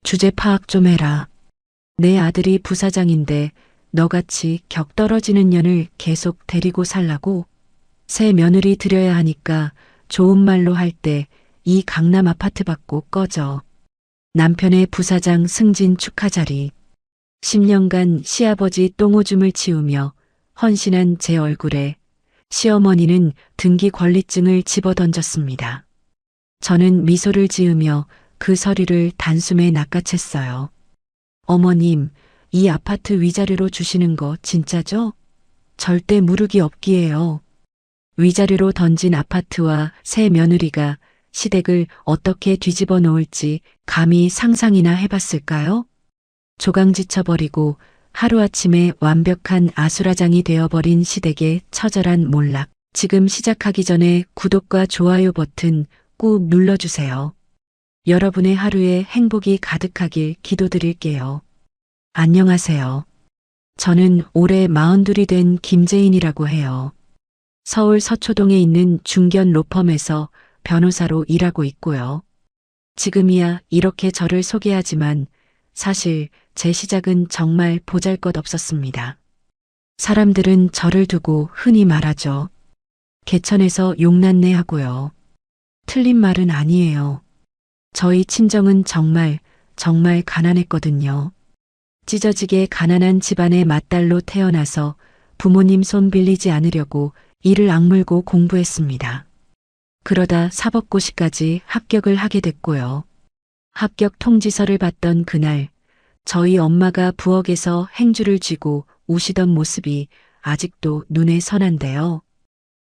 주제 파악 좀 해라. 내 아들이 부사장인데 너같이 격 떨어지는 년을 계속 데리고 살라고? 새 며느리 들여야 하니까 좋은 말로 할 때 이 강남 아파트 받고 꺼져. 남편의 부사장 승진 축하 자리. 10년간 시아버지 똥오줌을 치우며 헌신한 제 얼굴에 시어머니는 등기 권리증을 집어던졌습니다. 저는 미소를 지으며 그 서류를 단숨에 낚아챘어요. 어머님, 이 아파트 위자료로 주시는 거 진짜죠? 절대 무르기 없기에요. 위자료로 던진 아파트와 새 며느리가 시댁을 어떻게 뒤집어 놓을지 감히 상상이나 해봤을까요? 조강지쳐버리고 하루아침에 완벽한 아수라장이 되어버린 시댁의 처절한 몰락. 지금 시작하기 전에 구독과 좋아요 버튼 꾹 눌러주세요. 여러분의 하루에 행복이 가득하길 기도드릴게요. 안녕하세요. 저는 올해 42이 된 김재인이라고 해요. 서울 서초동에 있는 중견 로펌에서 변호사로 일하고 있고요. 지금이야 이렇게 저를 소개하지만 사실 제 시작은 정말 보잘것없었습니다. 사람들은 저를 두고 흔히 말하죠. 개천에서 용났네 하고요. 틀린 말은 아니에요. 저희 친정은 정말 가난했거든요. 찢어지게 가난한 집안의 맏딸로 태어나서 부모님 손 빌리지 않으려고 이를 악물고 공부했습니다. 그러다 사법고시까지 합격을 하게 됐고요. 합격 통지서를 받던 그날 저희 엄마가 부엌에서 행주를 쥐고 우시던 모습이 아직도 눈에 선한데요.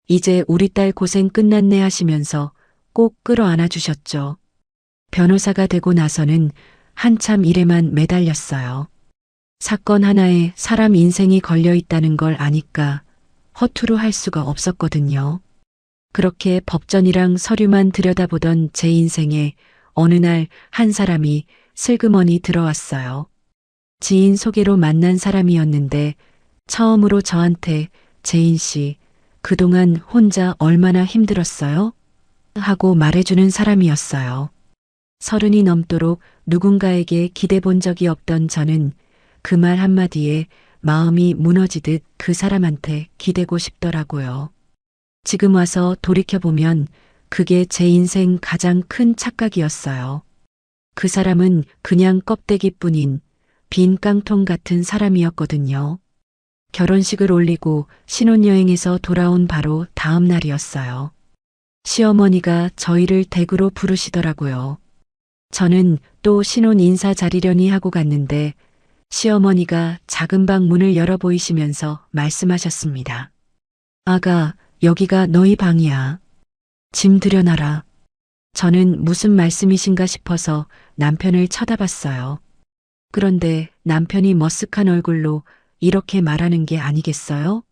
이제 우리 딸 고생 끝났네 하시면서 꼭 끌어안아 주셨죠. 변호사가 되고 나서는 한참 일에만 매달렸어요. 사건 하나에 사람 인생이 걸려 있다는 걸 아니까 허투루 할 수가 없었거든요. 그렇게 법전이랑 서류만 들여다보던 제 인생에 어느 날 한 사람이 슬그머니 들어왔어요. 지인 소개로 만난 사람이었는데 처음으로 저한테 재인 씨, 그동안 혼자 얼마나 힘들었어요? 하고 말해주는 사람이었어요. 30이 넘도록 누군가에게 기대본 적이 없던 저는 그 말 한마디에 마음이 무너지듯 그 사람한테 기대고 싶더라고요. 지금 와서 돌이켜보면 그게 제 인생 가장 큰 착각이었어요. 그 사람은 그냥 껍데기뿐인 빈 깡통 같은 사람이었거든요. 결혼식을 올리고 신혼여행에서 돌아온 바로 다음 날이었어요. 시어머니가 저희를 댁으로 부르시더라고요. 저는 또 신혼 인사 자리려니 하고 갔는데 시어머니가 작은 방 문을 열어 보이시면서 말씀하셨습니다. 아가, 여기가 너희 방이야. 짐 들여놔라. 저는 무슨 말씀이신가 싶어서 남편을 쳐다봤어요. 그런데 남편이 머쓱한 얼굴로 이렇게 말하는 게 아니겠어요?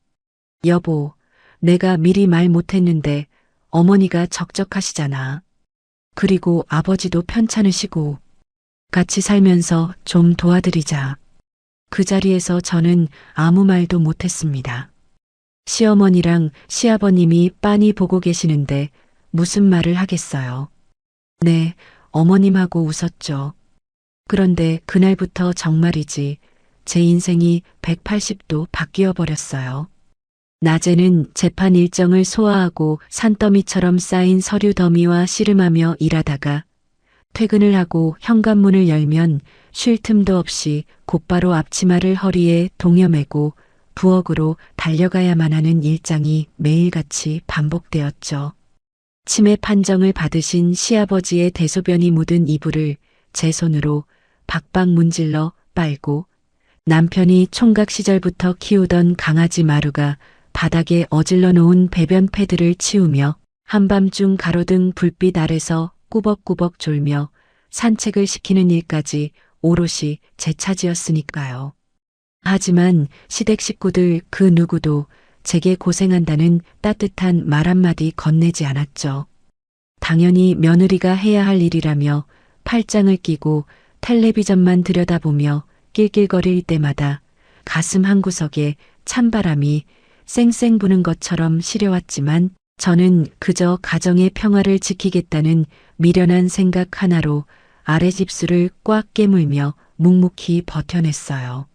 여보, 내가 미리 말 못했는데 어머니가 적적하시잖아. 그리고 아버지도 편찮으시고 같이 살면서 좀 도와드리자. 그 자리에서 저는 아무 말도 못했습니다. 시어머니랑 시아버님이 빤히 보고 계시는데 무슨 말을 하겠어요. 네, 어머님하고 웃었죠. 그런데 그날부터 정말이지 제 인생이 180도 바뀌어 버렸어요. 낮에는 재판 일정을 소화하고 산더미처럼 쌓인 서류 더미와 씨름하며 일하다가 퇴근을 하고 현관문을 열면 쉴 틈도 없이 곧바로 앞치마를 허리에 동여매고 부엌으로 달려가야만 하는 일장이 매일같이 반복되었죠. 치매 판정을 받으신 시아버지의 대소변이 묻은 이불을 제 손으로 박박 문질러 빨고 남편이 총각 시절부터 키우던 강아지 마루가 바닥에 어질러 놓은 배변 패드를 치우며 한밤중 가로등 불빛 아래서 꾸벅꾸벅 졸며 산책을 시키는 일까지 오롯이 제 차지였으니까요. 하지만 시댁 식구들 그 누구도 제게 고생한다는 따뜻한 말 한마디 건네지 않았죠. 당연히 며느리가 해야 할 일이라며 팔짱을 끼고 텔레비전만 들여다보며 낄낄거릴 때마다 가슴 한구석에 찬바람이 쌩쌩 부는 것처럼 시려왔지만 저는 그저 가정의 평화를 지키겠다는 미련한 생각 하나로 아랫입술을 꽉 깨물며 묵묵히 버텨냈어요.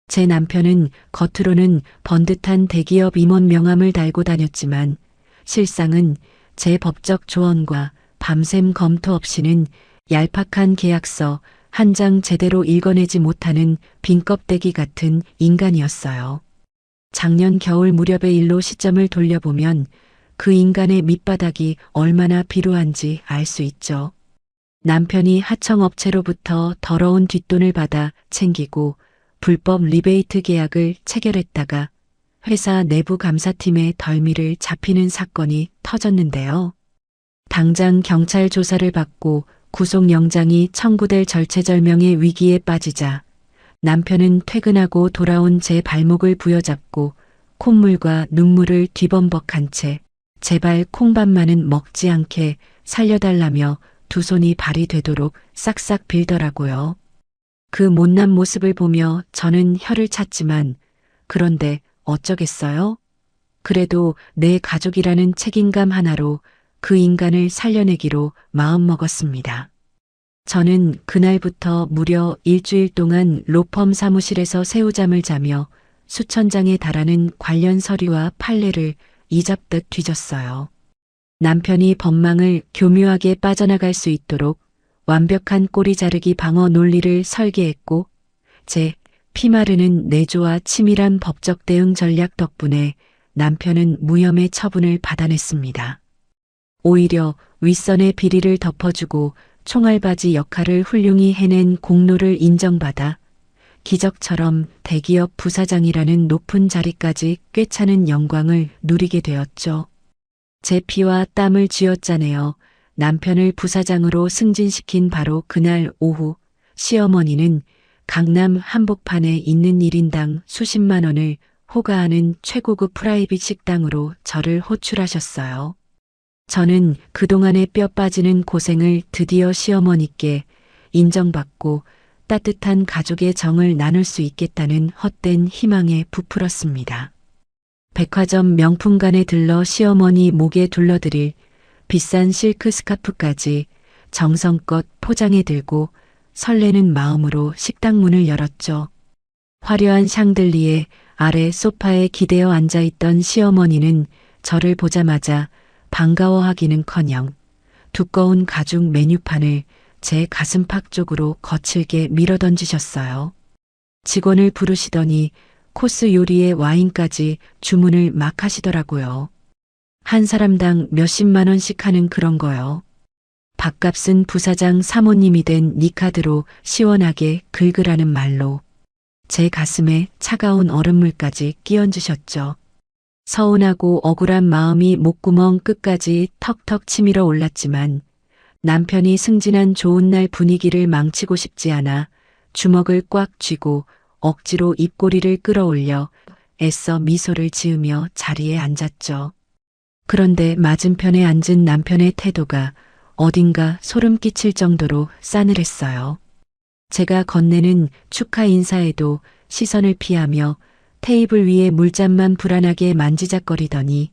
제 남편은 겉으로는 번듯한 대기업 임원 명함을 달고 다녔지만 실상은 제 법적 조언과 밤샘 검토 없이는 얄팍한 계약서 한 장 제대로 읽어내지 못하는 빈껍데기 같은 인간이었어요. 작년 겨울 무렵의 일로 시점을 돌려보면 그 인간의 밑바닥이 얼마나 비루한지 알 수 있죠. 남편이 하청업체로부터 더러운 뒷돈을 받아 챙기고 불법 리베이트 계약을 체결했다가 회사 내부 감사팀의 덜미를 잡히는 사건이 터졌는데요. 당장 경찰 조사를 받고 구속영장이 청구될 절체절명의 위기에 빠지자 남편은 퇴근하고 돌아온 제 발목을 부여잡고 콧물과 눈물을 뒤범벅한 채 제발 콩밥만은 먹지 않게 살려달라며 두 손이 발이 되도록 싹싹 빌더라고요. 그 못난 모습을 보며 저는 혀를 찼지만 그런데 어쩌겠어요? 그래도 내 가족이라는 책임감 하나로 그 인간을 살려내기로 마음먹었습니다. 저는 그날부터 무려 일주일 동안 로펌 사무실에서 새우잠을 자며 수천 장에 달하는 관련 서류와 판례를 이잡듯 뒤졌어요. 남편이 법망을 교묘하게 빠져나갈 수 있도록 완벽한 꼬리 자르기 방어 논리를 설계했고 제 피마르는 내조와 치밀한 법적 대응 전략 덕분에 남편은 무혐의 처분을 받아냈습니다. 오히려 윗선의 비리를 덮어주고 총알바지 역할을 훌륭히 해낸 공로를 인정받아 기적처럼 대기업 부사장이라는 높은 자리까지 꿰차는 영광을 누리게 되었죠. 제 피와 땀을 쥐어짜내어 남편을 부사장으로 승진시킨 바로 그날 오후 시어머니는 강남 한복판에 있는 1인당 수십만 원을 호가하는 최고급 프라이빗 식당으로 저를 호출하셨어요. 저는 그동안의 뼈 빠지는 고생을 드디어 시어머니께 인정받고 따뜻한 가족의 정을 나눌 수 있겠다는 헛된 희망에 부풀었습니다. 백화점 명품관에 들러 시어머니 목에 둘러드릴 비싼 실크 스카프까지 정성껏 포장해 들고 설레는 마음으로 식당 문을 열었죠. 화려한 샹들리에 아래 소파에 기대어 앉아있던 시어머니는 저를 보자마자 반가워하기는커녕 두꺼운 가죽 메뉴판을 제 가슴팍 쪽으로 거칠게 밀어던지셨어요. 직원을 부르시더니 코스 요리에 와인까지 주문을 막 하시더라고요. 한 사람당 몇십만 원씩 하는 그런 거요. 밥값은 부사장 사모님이 된 니 카드로 시원하게 긁으라는 말로 제 가슴에 차가운 얼음물까지 끼얹으셨죠. 서운하고 억울한 마음이 목구멍 끝까지 턱턱 치밀어 올랐지만 남편이 승진한 좋은 날 분위기를 망치고 싶지 않아 주먹을 꽉 쥐고 억지로 입꼬리를 끌어올려 애써 미소를 지으며 자리에 앉았죠. 그런데 맞은편에 앉은 남편의 태도가 어딘가 소름 끼칠 정도로 싸늘했어요. 제가 건네는 축하 인사에도 시선을 피하며 테이블 위에 물잔만 불안하게 만지작거리더니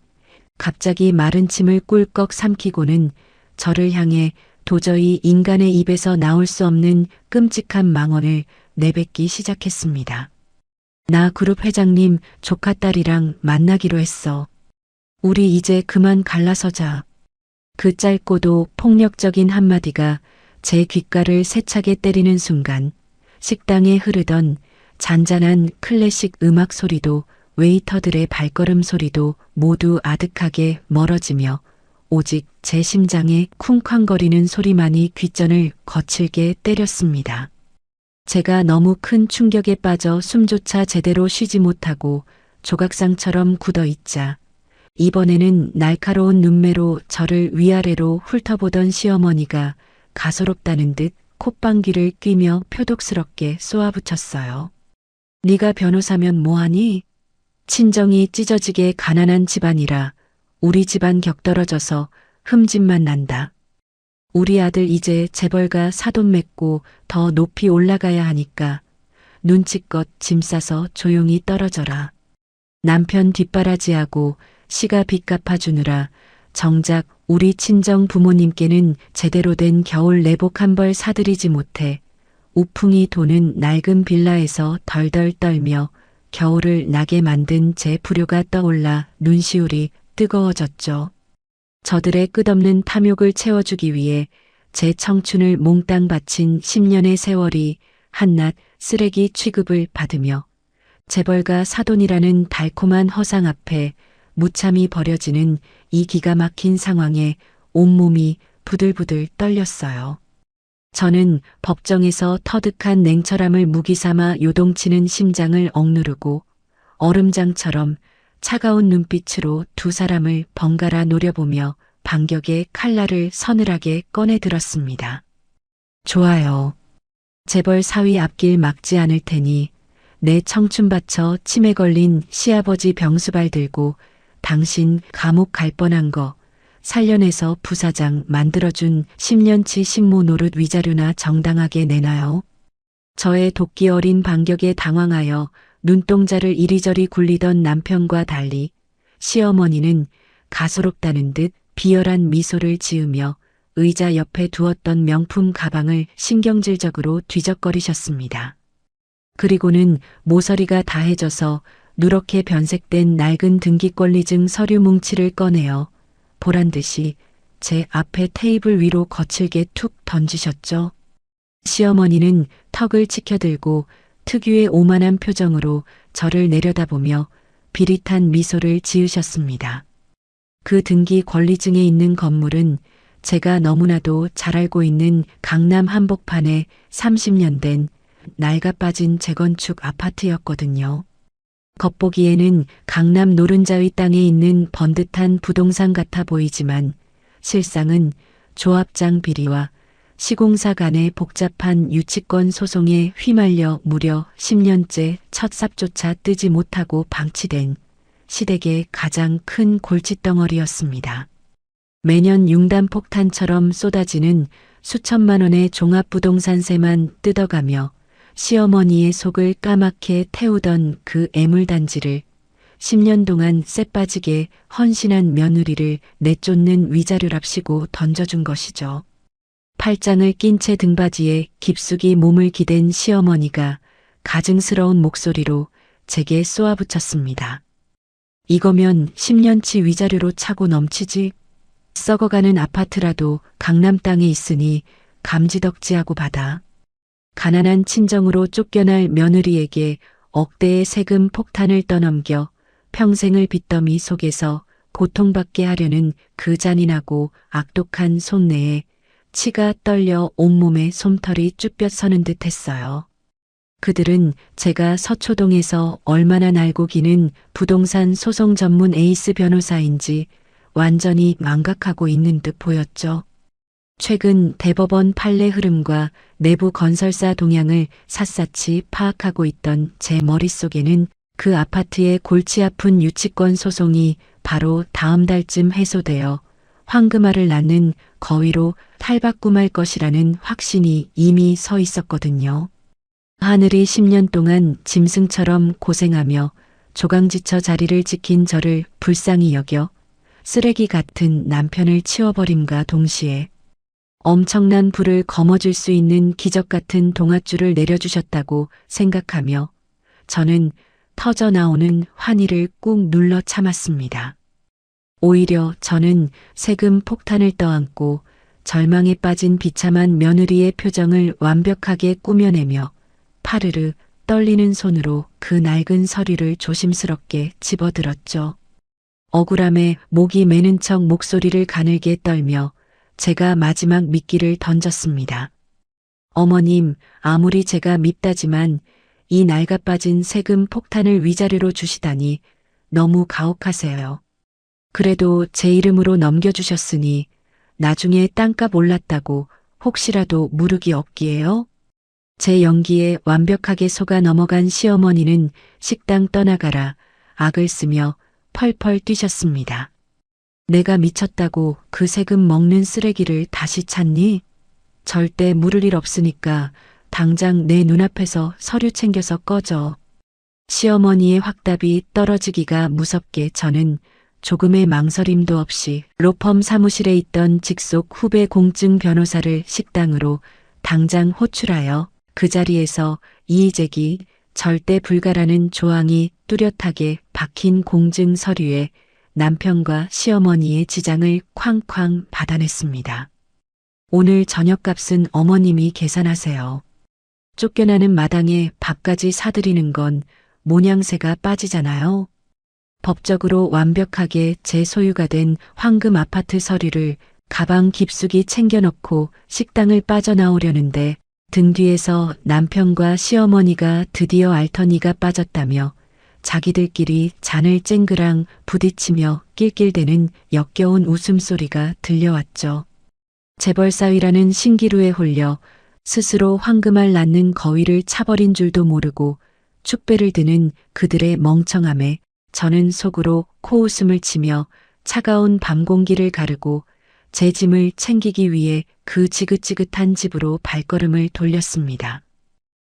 갑자기 마른 침을 꿀꺽 삼키고는 저를 향해 도저히 인간의 입에서 나올 수 없는 끔찍한 망언을 내뱉기 시작했습니다. 나 그룹 회장님 조카딸이랑 만나기로 했어. 우리 이제 그만 갈라서자. 그 짧고도 폭력적인 한마디가 제 귓가를 세차게 때리는 순간 식당에 흐르던 잔잔한 클래식 음악 소리도 웨이터들의 발걸음 소리도 모두 아득하게 멀어지며 오직 제 심장의 쿵쾅거리는 소리만이 귓전을 거칠게 때렸습니다. 제가 너무 큰 충격에 빠져 숨조차 제대로 쉬지 못하고 조각상처럼 굳어있자 이번에는 날카로운 눈매로 저를 위아래로 훑어보던 시어머니가 가소롭다는 듯 콧방귀를 뀌며 표독스럽게 쏘아붙였어요. 네가 변호사면 뭐하니? 친정이 찢어지게 가난한 집안이라 우리 집안 격떨어져서 흠집만 난다. 우리 아들 이제 재벌가 사돈 맺고 더 높이 올라가야 하니까 눈치껏 짐 싸서 조용히 떨어져라. 남편 뒷바라지하고 시가 빚 갚아주느라 정작 우리 친정 부모님께는 제대로 된 겨울 내복 한 벌 사드리지 못해 우풍이 도는 낡은 빌라에서 덜덜 떨며 겨울을 나게 만든 제 불효가 떠올라 눈시울이 뜨거워졌죠. 저들의 끝없는 탐욕을 채워주기 위해 제 청춘을 몽땅 바친 10년의 세월이 한낱 쓰레기 취급을 받으며 재벌가 사돈이라는 달콤한 허상 앞에 무참히 버려지는 이 기가 막힌 상황에 온몸이 부들부들 떨렸어요. 저는 법정에서 터득한 냉철함을 무기 삼아 요동치는 심장을 억누르고 얼음장처럼 차가운 눈빛으로 두 사람을 번갈아 노려보며 반격의 칼날을 서늘하게 꺼내 들었습니다. 좋아요. 재벌 사위 앞길 막지 않을 테니 내 청춘 바쳐 치매 걸린 시아버지 병수발 들고 당신 감옥 갈 뻔한 거 살려내서 부사장 만들어준 10년치 식모 노릇 위자료나 정당하게 내놔요. 저의 도끼 어린 반격에 당황하여 눈동자를 이리저리 굴리던 남편과 달리 시어머니는 가소롭다는 듯 비열한 미소를 지으며 의자 옆에 두었던 명품 가방을 신경질적으로 뒤적거리셨습니다. 그리고는 모서리가 다해져서 누렇게 변색된 낡은 등기권리증 서류 뭉치를 꺼내어 보란듯이 제 앞에 테이블 위로 거칠게 툭 던지셨죠. 시어머니는 턱을 치켜들고 특유의 오만한 표정으로 저를 내려다보며 비릿한 미소를 지으셨습니다. 그 등기 권리증에 있는 건물은 제가 너무나도 잘 알고 있는 강남 한복판에 30년 된 낡아빠진 재건축 아파트였거든요. 겉보기에는 강남 노른자의 땅에 있는 번듯한 부동산 같아 보이지만 실상은 조합장 비리와 시공사 간의 복잡한 유치권 소송에 휘말려 무려 10년째 첫 삽조차 뜨지 못하고 방치된 시댁의 가장 큰 골칫덩어리였습니다. 매년 융단폭탄처럼 쏟아지는 수천만 원의 종합부동산세만 뜯어가며 시어머니의 속을 까맣게 태우던 그 애물단지를 10년 동안 쎄빠지게 헌신한 며느리를 내쫓는 위자료랍시고 던져준 것이죠. 팔짱을 낀 채 등받이에 깊숙이 몸을 기댄 시어머니가 가증스러운 목소리로 제게 쏘아붙였습니다. 이거면 10년치 위자료로 차고 넘치지. 썩어가는 아파트라도 강남 땅에 있으니 감지덕지하고 받아. 가난한 친정으로 쫓겨날 며느리에게 억대의 세금 폭탄을 떠넘겨 평생을 빚더미 속에서 고통받게 하려는 그 잔인하고 악독한 손내에 치가 떨려 온몸에 솜털이 쭈뼛 서는 듯 했어요. 그들은 제가 서초동에서 얼마나 날고 기는 부동산 소송 전문 에이스 변호사인지 완전히 망각하고 있는 듯 보였죠. 최근 대법원 판례 흐름과 내부 건설사 동향을 샅샅이 파악하고 있던 제 머릿속에는 그 아파트의 골치 아픈 유치권 소송이 바로 다음 달쯤 해소되어 황금알을 낳는 거위로 탈바꿈할 것이라는 확신이 이미 서 있었거든요. 하늘이 10년 동안 짐승처럼 고생하며 조강지처 자리를 지킨 저를 불쌍히 여겨 쓰레기 같은 남편을 치워버림과 동시에 엄청난 불을 거머쥘 수 있는 기적 같은 동아줄을 내려주셨다고 생각하며 저는 터져나오는 환희를 꾹 눌러 참았습니다. 오히려 저는 세금 폭탄을 떠안고 절망에 빠진 비참한 며느리의 표정을 완벽하게 꾸며내며 파르르 떨리는 손으로 그 낡은 서류를 조심스럽게 집어들었죠. 억울함에 목이 메는 척 목소리를 가늘게 떨며 제가 마지막 미끼를 던졌습니다. 어머님, 아무리 제가 밉다지만 이 낡아빠진 세금 폭탄을 위자료로 주시다니 너무 가혹하세요. 그래도 제 이름으로 넘겨주셨으니 나중에 땅값 올랐다고 혹시라도 무르기 없기에요? 제 연기에 완벽하게 속아 넘어간 시어머니는 식당 떠나가라 악을 쓰며 펄펄 뛰셨습니다. 내가 미쳤다고 그 세금 먹는 쓰레기를 다시 찾니? 절대 물을 일 없으니까 당장 내 눈앞에서 서류 챙겨서 꺼져. 시어머니의 확답이 떨어지기가 무섭게 저는 조금의 망설임도 없이 로펌 사무실에 있던 직속 후배 공증 변호사를 식당으로 당장 호출하여 그 자리에서 이의제기 절대 불가라는 조항이 뚜렷하게 박힌 공증 서류에 남편과 시어머니의 지장을 쾅쾅 받아냈습니다. 오늘 저녁값은 어머님이 계산하세요. 쫓겨나는 마당에 밥까지 사드리는 건 모냥새가 빠지잖아요. 법적으로 완벽하게 제 소유가 된 황금 아파트 서류를 가방 깊숙이 챙겨넣고 식당을 빠져나오려는데 등 뒤에서 남편과 시어머니가 드디어 알터니가 빠졌다며 자기들끼리 잔을 쨍그랑 부딪히며 낄낄대는 역겨운 웃음소리가 들려왔죠. 재벌사위라는 신기루에 홀려 스스로 황금알 낳는 거위를 차버린 줄도 모르고 축배를 드는 그들의 멍청함에 저는 속으로 코웃음을 치며 차가운 밤 공기를 가르고 제 짐을 챙기기 위해 그 지긋지긋한 집으로 발걸음을 돌렸습니다.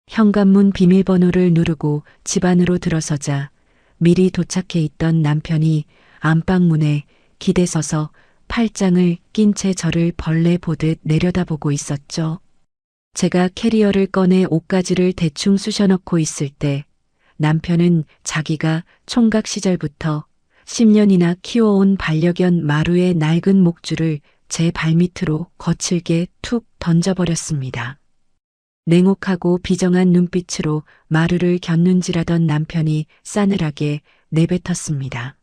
현관문 비밀번호를 누르고 집 안으로 들어서자 미리 도착해 있던 남편이 안방문에 기대서서 팔짱을 낀 채 저를 벌레 보듯 내려다보고 있었죠. 제가 캐리어를 꺼내 옷가지를 대충 쑤셔넣고 있을 때 남편은 자기가 총각 시절부터 10년이나 키워온 반려견 마루의 낡은 목줄을 제 발밑으로 거칠게 툭 던져버렸습니다. 냉혹하고 비정한 눈빛으로 마루를 곁눈질하던 남편이 싸늘하게 내뱉었습니다.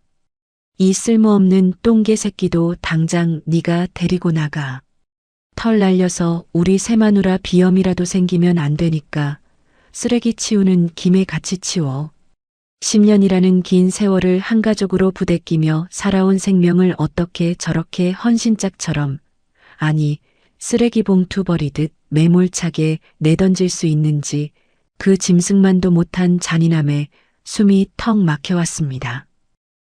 이 쓸모없는 똥개 새끼도 당장 네가 데리고 나가. 털 날려서 우리 새마누라 비염이라도 생기면 안 되니까 쓰레기 치우는 김에 같이 치워. 10년이라는 긴 세월을 한가족으로 부대끼며 살아온 생명을 어떻게 저렇게 헌신짝처럼, 아니 쓰레기 봉투 버리듯 매몰차게 내던질 수 있는지 그 짐승만도 못한 잔인함에 숨이 턱 막혀왔습니다.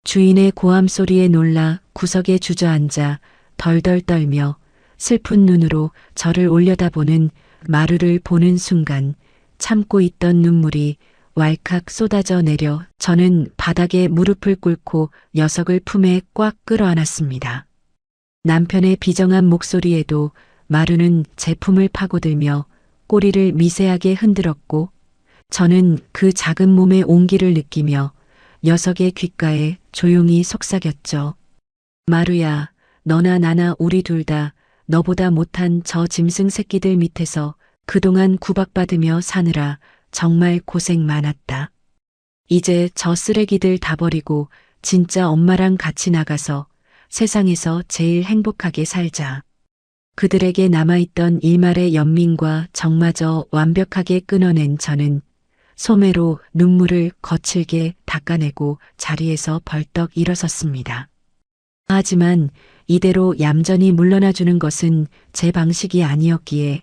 주인의 고함 소리에 놀라 구석에 주저앉아 덜덜 떨며 슬픈 눈으로 저를 올려다보는 마루를 보는 순간 참고 있던 눈물이 왈칵 쏟아져 내려 저는 바닥에 무릎을 꿇고 녀석을 품에 꽉 끌어안았습니다. 남편의 비정한 목소리에도 마루는 제 품을 파고들며 꼬리를 미세하게 흔들었고 저는 그 작은 몸의 온기를 느끼며 녀석의 귓가에 조용히 속삭였죠. 마루야, 너나 나나 우리 둘 다 너보다 못한 저 짐승 새끼들 밑에서 그동안 구박받으며 사느라 정말 고생 많았다. 이제 저 쓰레기들 다 버리고 진짜 엄마랑 같이 나가서 세상에서 제일 행복하게 살자. 그들에게 남아있던 일말의 연민과 정마저 완벽하게 끊어낸 저는 소매로 눈물을 거칠게 닦아내고 자리에서 벌떡 일어섰습니다. 하지만 이대로 얌전히 물러나주는 것은 제 방식이 아니었기에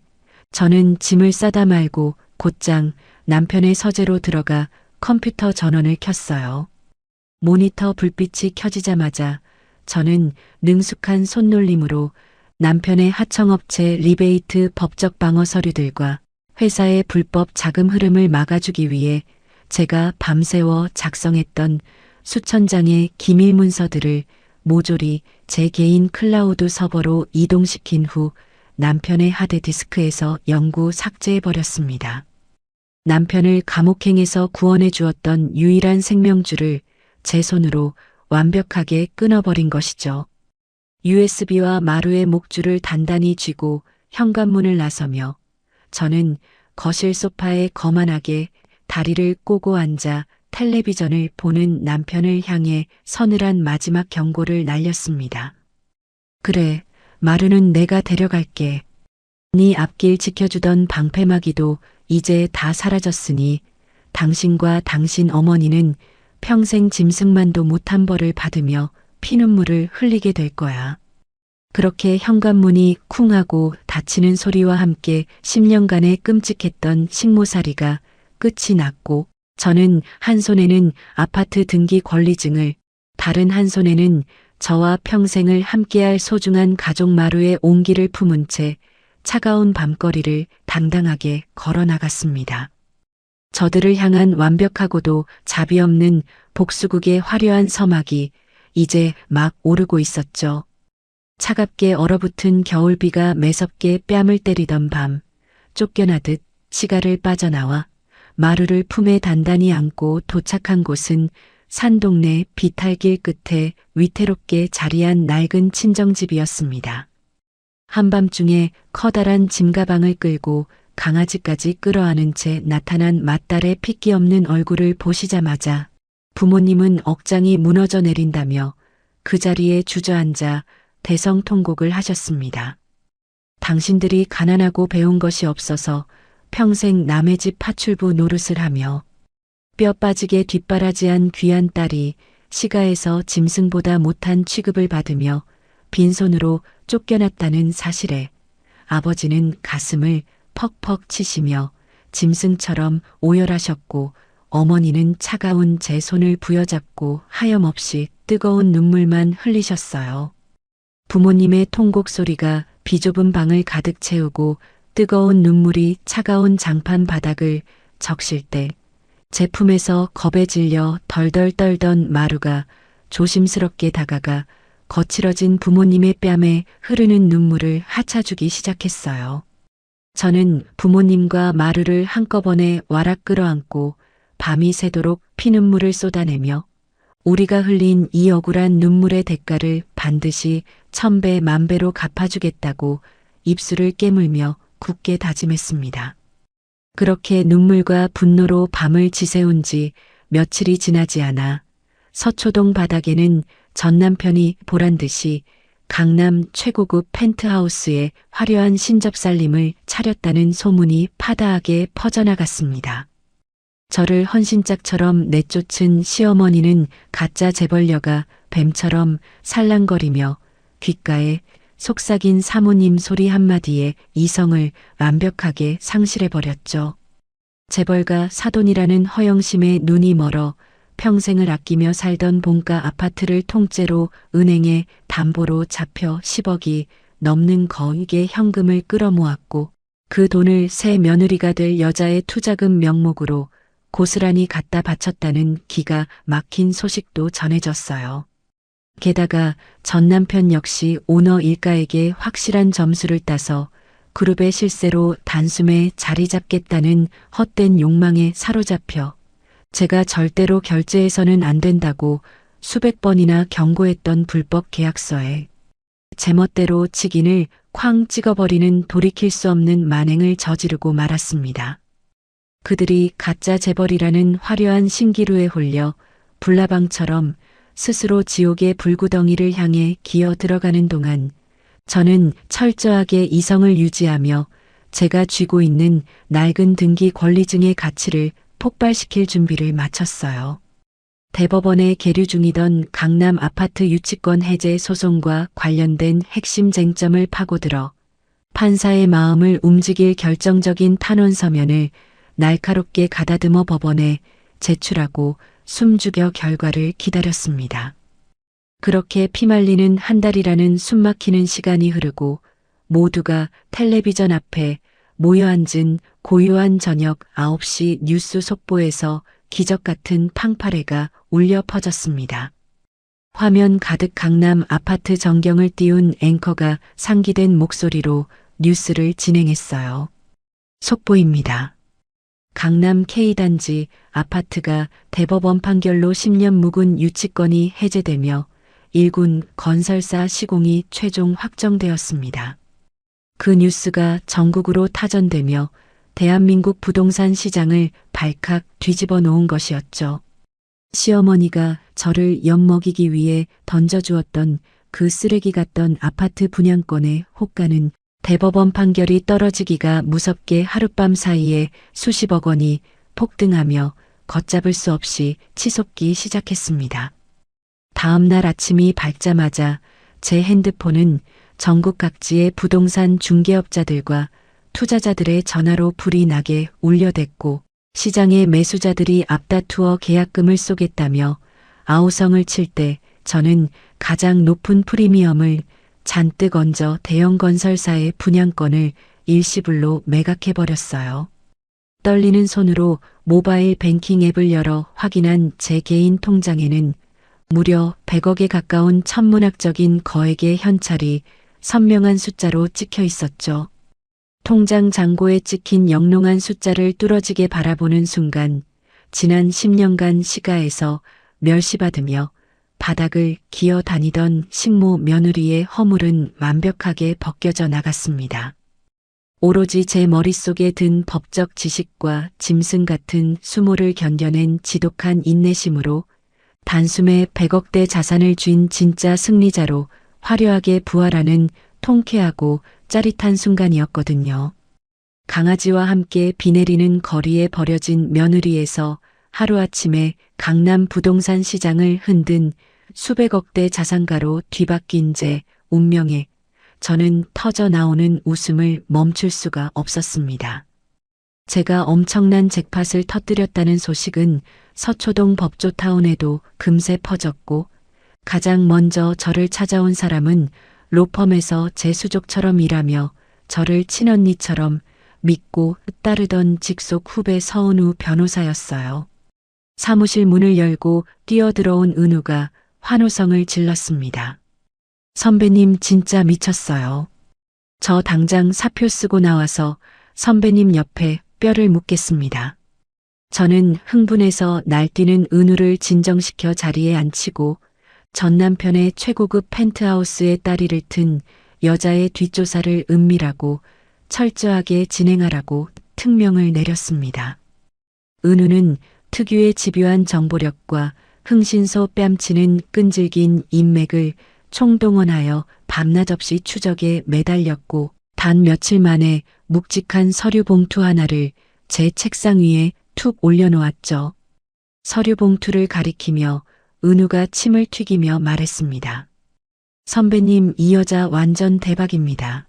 저는 짐을 싸다 말고 곧장 남편의 서재로 들어가 컴퓨터 전원을 켰어요. 모니터 불빛이 켜지자마자 저는 능숙한 손놀림으로 남편의 하청업체 리베이트 법적 방어 서류들과 회사의 불법 자금 흐름을 막아주기 위해 제가 밤새워 작성했던 수천 장의 기밀 문서들을 모조리 제 개인 클라우드 서버로 이동시킨 후 남편의 하드디스크에서 영구 삭제해버렸습니다. 남편을 감옥행에서 구원해 주었던 유일한 생명줄을 제 손으로 완벽하게 끊어버린 것이죠. USB와 마루의 목줄을 단단히 쥐고 현관문을 나서며 저는 거실 소파에 거만하게 다리를 꼬고 앉아 텔레비전을 보는 남편을 향해 서늘한 마지막 경고를 날렸습니다. 그래, 마루는 내가 데려갈게. 네 앞길 지켜주던 방패막이도 이제 다 사라졌으니 당신과 당신 어머니는 평생 짐승만도 못한 벌을 받으며 피눈물을 흘리게 될 거야. 그렇게 현관문이 쿵하고 닫히는 소리와 함께 10년간의 끔찍했던 식모살이가 끝이 났고 저는 한 손에는 아파트 등기 권리증을 다른 한 손에는 저와 평생을 함께할 소중한 가족 마루의 온기를 품은 채 차가운 밤거리를 당당하게 걸어나갔습니다. 저들을 향한 완벽하고도 자비 없는 복수국의 화려한 서막이 이제 막 오르고 있었죠. 차갑게 얼어붙은 겨울비가 매섭게 뺨을 때리던 밤, 쫓겨나듯 시가를 빠져나와 마루를 품에 단단히 안고 도착한 곳은 산동네 비탈길 끝에 위태롭게 자리한 낡은 친정집이었습니다. 한밤중에 커다란 짐가방을 끌고 강아지까지 끌어안은 채 나타난 맏딸의 핏기 없는 얼굴을 보시자마자 부모님은 억장이 무너져 내린다며 그 자리에 주저앉아 대성통곡을 하셨습니다. 당신들이 가난하고 배운 것이 없어서 평생 남의 집 파출부 노릇을 하며 뼈 빠지게 뒷바라지한 귀한 딸이 시가에서 짐승보다 못한 취급을 받으며 빈손으로 쫓겨났다는 사실에 아버지는 가슴을 퍽퍽 치시며 짐승처럼 오열하셨고 어머니는 차가운 제 손을 부여잡고 하염없이 뜨거운 눈물만 흘리셨어요. 부모님의 통곡 소리가 비좁은 방을 가득 채우고 뜨거운 눈물이 차가운 장판 바닥을 적실 때 제품에서 겁에 질려 덜덜 떨던 마루가 조심스럽게 다가가 거칠어진 부모님의 뺨에 흐르는 눈물을 하차주기 시작했어요. 저는 부모님과 마루를 한꺼번에 와락 끌어안고 밤이 새도록 피눈물을 쏟아내며 우리가 흘린 이 억울한 눈물의 대가를 반드시 1000배 만배로 갚아주겠다고 입술을 깨물며 굳게 다짐했습니다. 그렇게 눈물과 분노로 밤을 지새운 지 며칠이 지나지 않아 서초동 바닥에는 전 남편이 보란듯이 강남 최고급 펜트하우스에 화려한 신접살림을 차렸다는 소문이 파다하게 퍼져나갔습니다. 저를 헌신짝처럼 내쫓은 시어머니는 가짜 재벌녀가 뱀처럼 살랑거리며 귓가에 속삭인 사모님 소리 한마디에 이성을 완벽하게 상실해버렸죠. 재벌가 사돈이라는 허영심에 눈이 멀어 평생을 아끼며 살던 본가 아파트를 통째로 은행에 담보로 잡혀 10억이 넘는 거액의 현금을 끌어모았고 그 돈을 새 며느리가 될 여자의 투자금 명목으로 고스란히 갖다 바쳤다는 기가 막힌 소식도 전해졌어요. 게다가 전 남편 역시 오너 일가에게 확실한 점수를 따서 그룹의 실세로 단숨에 자리 잡겠다는 헛된 욕망에 사로잡혀 제가 절대로 결제해서는 안 된다고 수백 번이나 경고했던 불법 계약서에 제멋대로 직인을 쾅 찍어버리는 돌이킬 수 없는 만행을 저지르고 말았습니다. 그들이 가짜 재벌이라는 화려한 신기루에 홀려 불나방처럼 스스로 지옥의 불구덩이를 향해 기어 들어가는 동안 저는 철저하게 이성을 유지하며 제가 쥐고 있는 낡은 등기 권리증의 가치를 폭발시킬 준비를 마쳤어요. 대법원에 계류 중이던 강남 아파트 유치권 해제 소송과 관련된 핵심 쟁점을 파고들어 판사의 마음을 움직일 결정적인 탄원 서면을 날카롭게 가다듬어 법원에 제출하고 숨죽여 결과를 기다렸습니다. 그렇게 피말리는 한 달이라는 숨막히는 시간이 흐르고 모두가 텔레비전 앞에 모여 앉은 고요한 저녁 9시 뉴스 속보에서 기적 같은 팡파레가 울려 퍼졌습니다. 화면 가득 강남 아파트 전경을 띄운 앵커가 상기된 목소리로 뉴스를 진행했어요. 속보입니다. 강남 K단지 아파트가 대법원 판결로 10년 묵은 유치권이 해제되며 1군 건설사 시공이 최종 확정되었습니다. 그 뉴스가 전국으로 타전되며 대한민국 부동산 시장을 발칵 뒤집어 놓은 것이었죠. 시어머니가 저를 엿먹이기 위해 던져주었던 그 쓰레기 같던 아파트 분양권의 호가는 대법원 판결이 떨어지기가 무섭게 하룻밤 사이에 수십억 원이 폭등하며 걷잡을 수 없이 치솟기 시작했습니다. 다음 날 아침이 밝자마자 제 핸드폰은 전국 각지의 부동산 중개업자들과 투자자들의 전화로 불이 나게 울려댔고 시장의 매수자들이 앞다투어 계약금을 쏘겠다며 아우성을 칠 때 저는 가장 높은 프리미엄을 잔뜩 얹어 대형 건설사의 분양권을 일시불로 매각해버렸어요. 떨리는 손으로 모바일 뱅킹 앱을 열어 확인한 제 개인 통장에는 무려 100억에 가까운 천문학적인 거액의 현찰이 선명한 숫자로 찍혀 있었죠. 통장 잔고에 찍힌 영롱한 숫자를 뚫어지게 바라보는 순간 지난 10년간 시가에서 멸시받으며 바닥을 기어 다니던 식모 며느리의 허물은 완벽하게 벗겨져 나갔습니다. 오로지 제 머릿속에 든 법적 지식과 짐승 같은 수모를 견뎌낸 지독한 인내심으로 단숨에 100억대 자산을 쥔 진짜 승리자로 화려하게 부활하는 통쾌하고 짜릿한 순간이었거든요. 강아지와 함께 비 내리는 거리에 버려진 며느리에서 하루아침에 강남 부동산 시장을 흔든 수백억대 자산가로 뒤바뀐 제 운명에 저는 터져 나오는 웃음을 멈출 수가 없었습니다. 제가 엄청난 잭팟을 터뜨렸다는 소식은 서초동 법조타운에도 금세 퍼졌고 가장 먼저 저를 찾아온 사람은 로펌에서 제 수족처럼 일하며 저를 친언니처럼 믿고 따르던 직속 후배 서은우 변호사였어요. 사무실 문을 열고 뛰어들어온 은우가 환호성을 질렀습니다. 선배님 진짜 미쳤어요. 저 당장 사표 쓰고 나와서 선배님 옆에 뼈를 묻겠습니다. 저는 흥분해서 날뛰는 은우를 진정시켜 자리에 앉히고 전 남편의 최고급 펜트하우스에 따리를 튼 여자의 뒷조사를 은밀하고 철저하게 진행하라고 특명을 내렸습니다. 은우는 특유의 집요한 정보력과 흥신소 뺨치는 끈질긴 인맥을 총동원하여 밤낮 없이 추적에 매달렸고 단 며칠 만에 묵직한 서류 봉투 하나를 제 책상 위에 툭 올려놓았죠. 서류 봉투를 가리키며 은우가 침을 튀기며 말했습니다. 선배님, 이 여자 완전 대박입니다.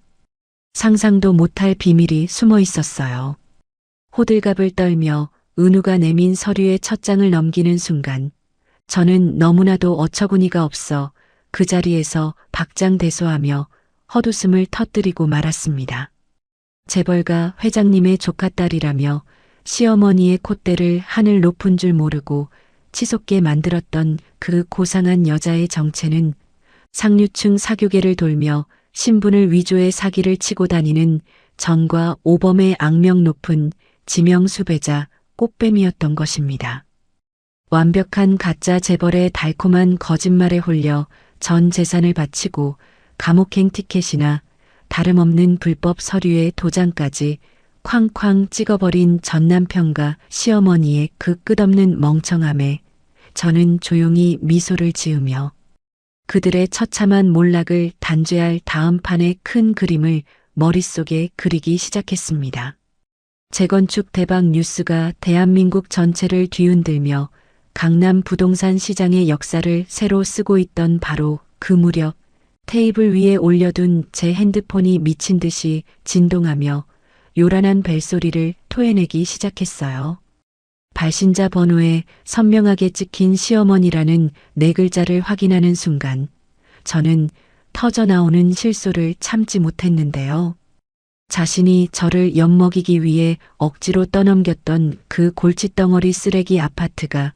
상상도 못할 비밀이 숨어 있었어요. 호들갑을 떨며 은우가 내민 서류의 첫 장을 넘기는 순간 저는 너무나도 어처구니가 없어 그 자리에서 박장대소하며 헛웃음을 터뜨리고 말았습니다. 재벌가 회장님의 조카딸이라며 시어머니의 콧대를 하늘 높은 줄 모르고 치솟게 만들었던 그 고상한 여자의 정체는 상류층 사교계를 돌며 신분을 위조해 사기를 치고 다니는 전과 오범의 악명 높은 지명수배자 꽃뱀이었던 것입니다. 완벽한 가짜 재벌의 달콤한 거짓말에 홀려 전 재산을 바치고 감옥행 티켓이나 다름없는 불법 서류의 도장까지 쾅쾅 찍어버린 전 남편과 시어머니의 그 끝없는 멍청함에 저는 조용히 미소를 지으며 그들의 처참한 몰락을 단죄할 다음 판의 큰 그림을 머릿속에 그리기 시작했습니다. 재건축 대박 뉴스가 대한민국 전체를 뒤흔들며 강남 부동산 시장의 역사를 새로 쓰고 있던 바로 그 무렵 테이블 위에 올려둔 제 핸드폰이 미친 듯이 진동하며 요란한 벨소리를 토해내기 시작했어요. 발신자 번호에 선명하게 찍힌 시어머니라는 네 글자를 확인하는 순간 저는 터져나오는 실소를 참지 못했는데요. 자신이 저를 엿먹이기 위해 억지로 떠넘겼던 그 골칫덩어리 쓰레기 아파트가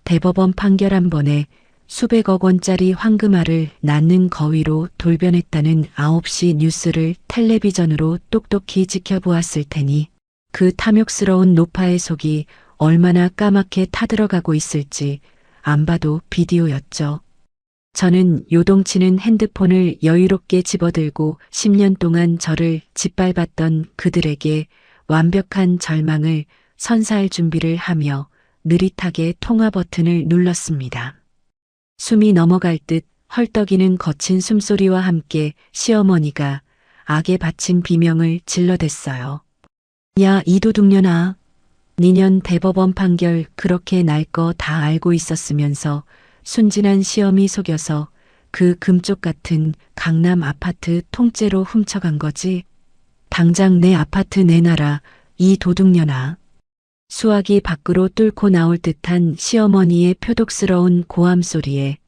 대법원 판결 한 번에 수백억 원짜리 황금알을 낳는 거위로 돌변했다는 9시 뉴스를 텔레비전으로 똑똑히 지켜보았을 테니 그 탐욕스러운 노파의 속이 얼마나 까맣게 타들어가고 있을지 안 봐도 비디오였죠. 저는 요동치는 핸드폰을 여유롭게 집어들고 10년 동안 저를 짓밟았던 그들에게 완벽한 절망을 선사할 준비를 하며 느릿하게 통화 버튼을 눌렀습니다. 숨이 넘어갈 듯 헐떡이는 거친 숨소리와 함께 시어머니가 악에 바친 비명을 질러댔어요. 야, 이 도둑년아. 니년 대법원 판결 그렇게 날 거 다 알고 있었으면서 순진한 시엄이 속여서 그 금쪽 같은 강남 아파트 통째로 훔쳐간 거지. 당장 내 아파트 내놔라, 이 도둑년아. 수화기 밖으로 뚫고 나올 듯한 시어머니의 표독스러운 고함 소리에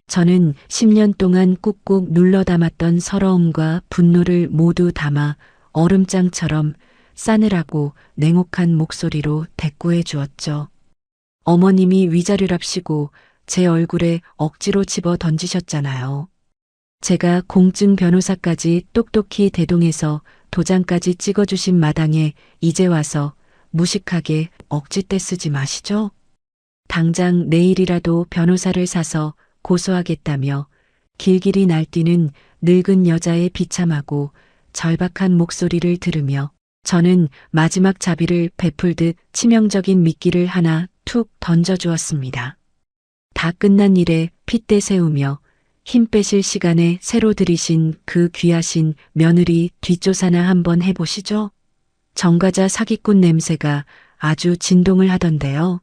저는 10년 동안 꾹꾹 눌러 담았던 서러움과 분노를 모두 담아 얼음장처럼 싸늘하고 냉혹한 목소리로 대꾸해 주었죠. 어머님이 위자료랍시고 제 얼굴에 억지로 집어 던지셨잖아요. 제가 공증 변호사까지 똑똑히 대동해서 도장까지 찍어주신 마당에 이제 와서 무식하게 억지떼 쓰지 마시죠. 당장 내일이라도 변호사를 사서 고소하겠다며 길길이 날뛰는 늙은 여자의 비참하고 절박한 목소리를 들으며 저는 마지막 자비를 베풀듯 치명적인 미끼를 하나 툭 던져주었습니다. 다 끝난 일에 핏대 세우며 힘 빼실 시간에 새로 들이신 그 귀하신 며느리 뒷조사나 한번 해보시죠. 정과자 사기꾼 냄새가 아주 진동을 하던데요.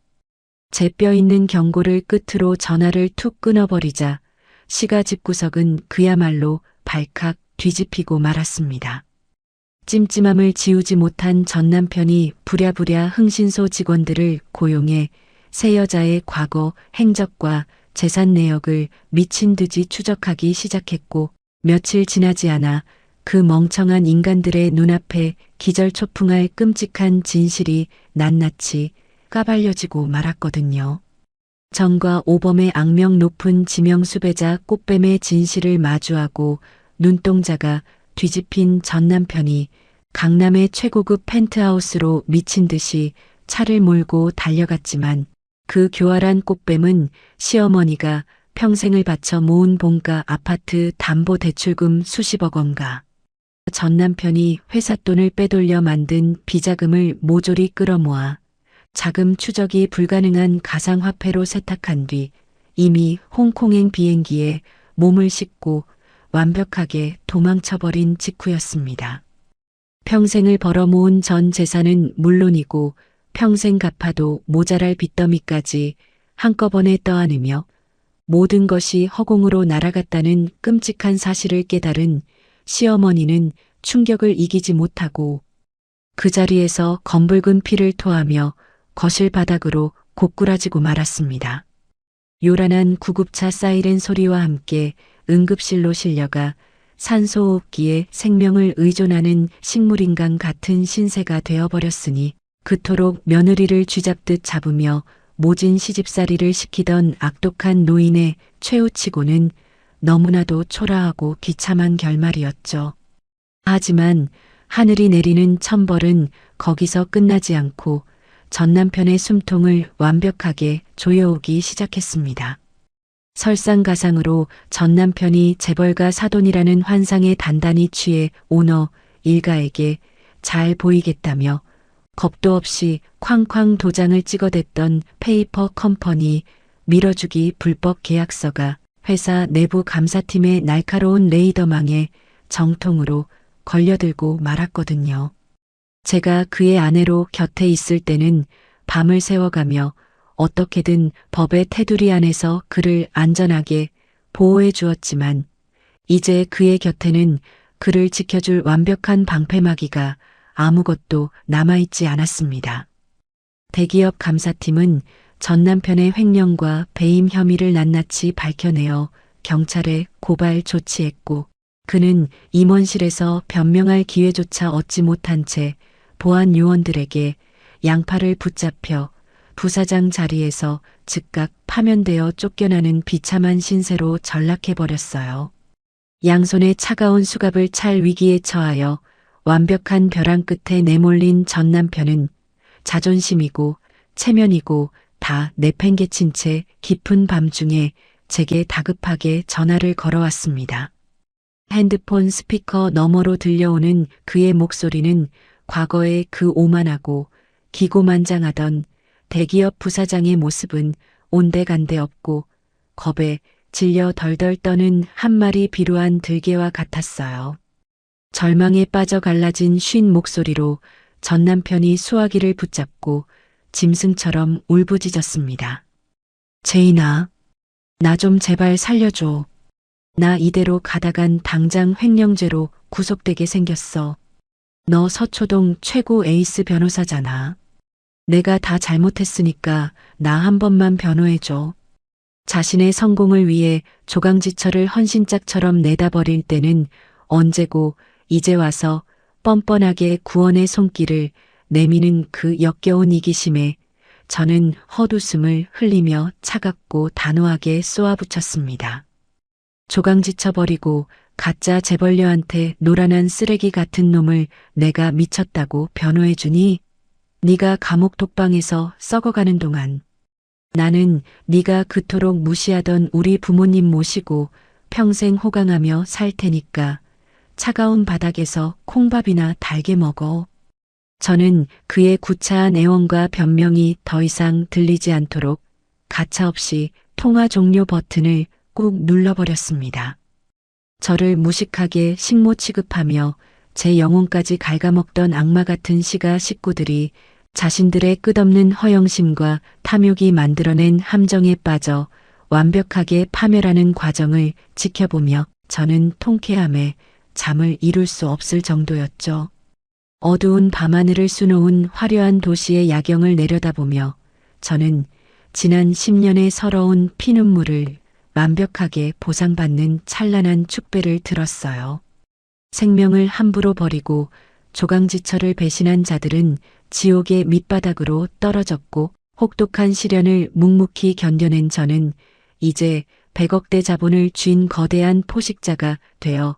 제 뼈 있는 경고를 끝으로 전화를 툭 끊어버리자 시가 집구석은 그야말로 발칵 뒤집히고 말았습니다. 찜찜함을 지우지 못한 전 남편이 부랴부랴 흥신소 직원들을 고용해 새 여자의 과거 행적과 재산 내역을 미친 듯이 추적하기 시작했고 며칠 지나지 않아 그 멍청한 인간들의 눈앞에 기절초풍할 끔찍한 진실이 낱낱이 까발려지고 말았거든요. 정과 오범의 악명 높은 지명수배자 꽃뱀의 진실을 마주하고 눈동자가 뒤집힌 전 남편이 강남의 최고급 펜트하우스로 미친 듯이 차를 몰고 달려갔지만 그 교활한 꽃뱀은 시어머니가 평생을 바쳐 모은 본가 아파트 담보대출금 수십억 원과 전 남편이 회사 돈을 빼돌려 만든 비자금을 모조리 끌어모아 자금 추적이 불가능한 가상화폐로 세탁한 뒤 이미 홍콩행 비행기에 몸을 싣고 완벽하게 도망쳐버린 직후였습니다. 평생을 벌어모은 전 재산은 물론이고 평생 갚아도 모자랄 빚더미까지 한꺼번에 떠안으며 모든 것이 허공으로 날아갔다는 끔찍한 사실을 깨달은 시어머니는 충격을 이기지 못하고 그 자리에서 검붉은 피를 토하며 거실 바닥으로 고꾸라지고 말았습니다. 요란한 구급차 사이렌 소리와 함께 응급실로 실려가 산소호흡기에 생명을 의존하는 식물인간 같은 신세가 되어버렸으니 그토록 며느리를 쥐잡듯 잡으며 모진 시집살이를 시키던 악독한 노인의 최후치고는 너무나도 초라하고 비참한 결말이었죠. 하지만 하늘이 내리는 천벌은 거기서 끝나지 않고 전 남편의 숨통을 완벽하게 조여오기 시작했습니다. 설상가상으로 전 남편이 재벌가 사돈이라는 환상에 단단히 취해 오너 일가에게 잘 보이겠다며 겁도 없이 쾅쾅 도장을 찍어댔던 페이퍼 컴퍼니 밀어주기 불법 계약서가 회사 내부 감사팀의 날카로운 레이더망에 정통으로 걸려들고 말았거든요. 제가 그의 아내로 곁에 있을 때는 밤을 새워가며 어떻게든 법의 테두리 안에서 그를 안전하게 보호해 주었지만 이제 그의 곁에는 그를 지켜줄 완벽한 방패막이가 아무것도 남아있지 않았습니다. 대기업 감사팀은 전 남편의 횡령과 배임 혐의를 낱낱이 밝혀내어 경찰에 고발 조치했고 그는 임원실에서 변명할 기회조차 얻지 못한 채 보안 요원들에게 양팔을 붙잡혀 부사장 자리에서 즉각 파면되어 쫓겨나는 비참한 신세로 전락해버렸어요. 양손에 차가운 수갑을 찰 위기에 처하여 완벽한 벼랑 끝에 내몰린 전 남편은 자존심이고 체면이고 다 내팽개친 채 깊은 밤중에 제게 다급하게 전화를 걸어왔습니다. 핸드폰 스피커 너머로 들려오는 그의 목소리는 과거의 그 오만하고 기고만장하던 대기업 부사장의 모습은 온데간데 없고 겁에 질려 덜덜 떠는 한 마리 비루한 들개와 같았어요. 절망에 빠져 갈라진 쉰 목소리로 전 남편이 수화기를 붙잡고 짐승처럼 울부짖었습니다. 제인아, 나 좀 제발 살려줘. 나 이대로 가다간 당장 횡령죄로 구속되게 생겼어. 너 서초동 최고 에이스 변호사잖아. 내가 다 잘못했으니까 나 한 번만 변호해줘. 자신의 성공을 위해 조강지처를 헌신짝처럼 내다버릴 때는 언제고 이제 와서 뻔뻔하게 구원의 손길을 내미는 그 역겨운 이기심에 저는 헛웃음을 흘리며 차갑고 단호하게 쏘아붙였습니다. 조강지쳐버리고 가짜 재벌녀한테 노란한 쓰레기 같은 놈을 내가 미쳤다고 변호해주니 네가 감옥 독방에서 썩어가는 동안 나는 네가 그토록 무시하던 우리 부모님 모시고 평생 호강하며 살 테니까 차가운 바닥에서 콩밥이나 달게 먹어. 저는 그의 구차한 애원과 변명이 더 이상 들리지 않도록 가차없이 통화 종료 버튼을 꾹 눌러버렸습니다. 저를 무식하게 식모 취급하며 제 영혼까지 갉아먹던 악마 같은 시가 식구들이 자신들의 끝없는 허영심과 탐욕이 만들어낸 함정에 빠져 완벽하게 파멸하는 과정을 지켜보며 저는 통쾌함에 잠을 이룰 수 없을 정도였죠. 어두운 밤하늘을 수놓은 화려한 도시의 야경을 내려다보며 저는 지난 10년의 서러운 피눈물을 완벽하게 보상받는 찬란한 축배를 들었어요. 생명을 함부로 버리고 조강지처를 배신한 자들은 지옥의 밑바닥으로 떨어졌고 혹독한 시련을 묵묵히 견뎌낸 저는 이제 100억대 자본을 쥔 거대한 포식자가 되어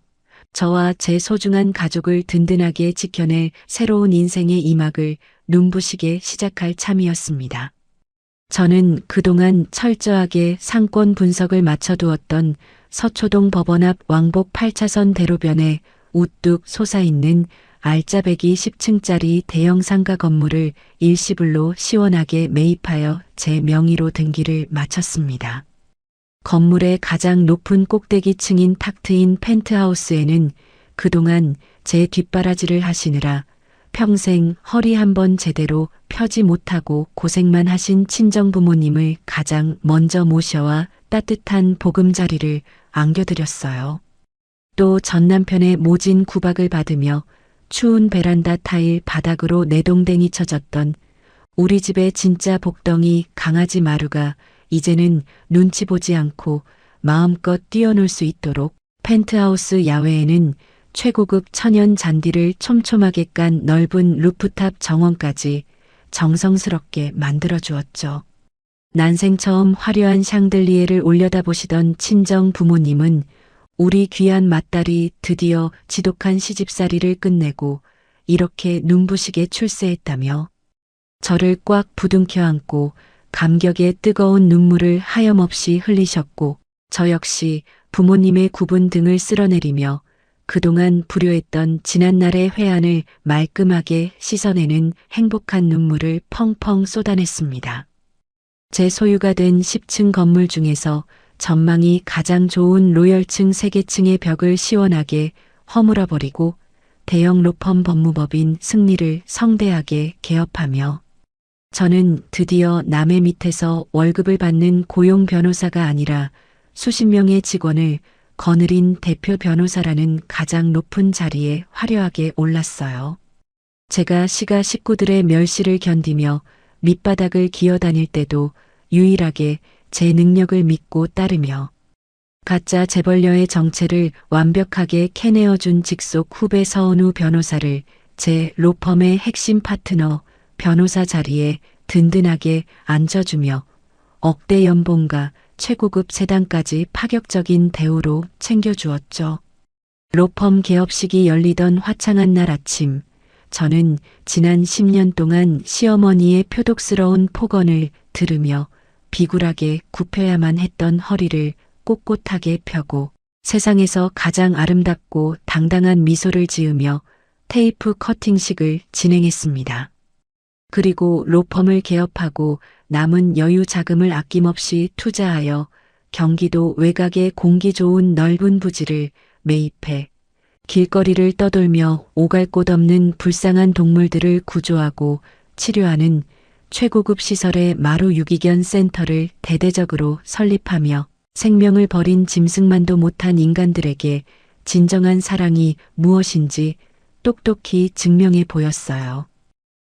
저와 제 소중한 가족을 든든하게 지켜낼 새로운 인생의 이막을 눈부시게 시작할 참이었습니다. 저는 그동안 철저하게 상권 분석을 마쳐두었던 서초동 법원 앞 왕복 8차선 대로변에 우뚝 솟아있는 알짜배기 10층짜리 대형 상가 건물을 일시불로 시원하게 매입하여 제 명의로 등기를 마쳤습니다. 건물의 가장 높은 꼭대기층인 탁 트인 펜트하우스에는 그동안 제 뒷바라지를 하시느라 평생 허리 한번 제대로 펴지 못하고 고생만 하신 친정부모님을 가장 먼저 모셔와 따뜻한 보금자리를 안겨드렸어요. 또 전남편의 모진 구박을 받으며 추운 베란다 타일 바닥으로 내동댕이 쳐졌던 우리 집의 진짜 복덩이 강아지 마루가 이제는 눈치 보지 않고 마음껏 뛰어놀 수 있도록 펜트하우스 야외에는 최고급 천연 잔디를 촘촘하게 깐 넓은 루프탑 정원까지 정성스럽게 만들어 주었죠. 난생 처음 화려한 샹들리에를 올려다보시던 친정 부모님은 우리 귀한 맏딸이 드디어 지독한 시집살이를 끝내고 이렇게 눈부시게 출세했다며 저를 꽉 부둥켜 안고 감격의 뜨거운 눈물을 하염없이 흘리셨고 저 역시 부모님의 굽은 등을 쓸어내리며 그동안 불효했던 지난날의 회한을 말끔하게 씻어내는 행복한 눈물을 펑펑 쏟아냈습니다. 제 소유가 된 10층 건물 중에서 전망이 가장 좋은 로열층 3개층의 벽을 시원하게 허물어버리고 대형 로펌 법무법인 승리를 성대하게 개업하며 저는 드디어 남의 밑에서 월급을 받는 고용 변호사가 아니라 수십 명의 직원을 거느린 대표 변호사라는 가장 높은 자리에 화려하게 올랐어요. 제가 시가 식구들의 멸시를 견디며 밑바닥을 기어다닐 때도 유일하게 제 능력을 믿고 따르며 가짜 재벌녀의 정체를 완벽하게 캐내어준 직속 후배 서은우 변호사를 제 로펌의 핵심 파트너 변호사 자리에 든든하게 앉혀주며 억대 연봉과 최고급 세단까지 파격적인 대우로 챙겨주었죠. 로펌 개업식이 열리던 화창한 날 아침, 저는 지난 10년 동안 시어머니의 표독스러운 폭언을 들으며 비굴하게 굽혀야만 했던 허리를 꼿꼿하게 펴고 세상에서 가장 아름답고 당당한 미소를 지으며 테이프 커팅식을 진행했습니다. 그리고 로펌을 개업하고 남은 여유 자금을 아낌없이 투자하여 경기도 외곽의 공기 좋은 넓은 부지를 매입해 길거리를 떠돌며 오갈 곳 없는 불쌍한 동물들을 구조하고 치료하는 최고급 시설의 마루 유기견 센터를 대대적으로 설립하며 생명을 버린 짐승만도 못한 인간들에게 진정한 사랑이 무엇인지 똑똑히 증명해 보였어요.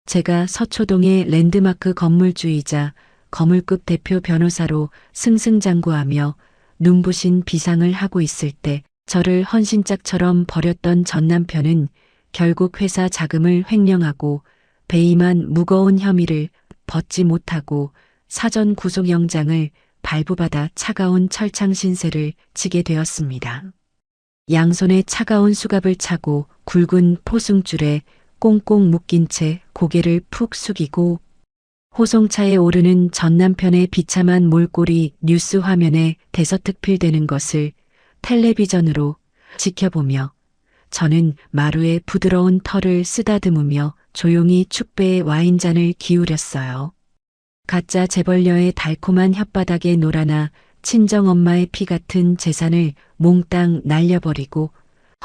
제가 서초동의 랜드마크 건물주이자 거물급 대표 변호사로 승승장구하며 눈부신 비상을 하고 있을 때 저를 헌신짝처럼 버렸던 전 남편은 결국 회사 자금을 횡령하고 배임한 무거운 혐의를 벗지 못하고 사전 구속영장을 발부받아 차가운 철창 신세를 지게 되었습니다. 양손에 차가운 수갑을 차고 굵은 포승줄에 꽁꽁 묶인 채 고개를 푹 숙이고 호송차에 오르는 전 남편의 비참한 몰골이 뉴스 화면에 대서특필되는 것을 텔레비전으로 지켜보며 저는 마루에 부드러운 털을 쓰다듬으며 조용히 축배에 와인잔을 기울였어요. 가짜 재벌녀의 달콤한 혓바닥에 놀아나 친정엄마의 피 같은 재산을 몽땅 날려버리고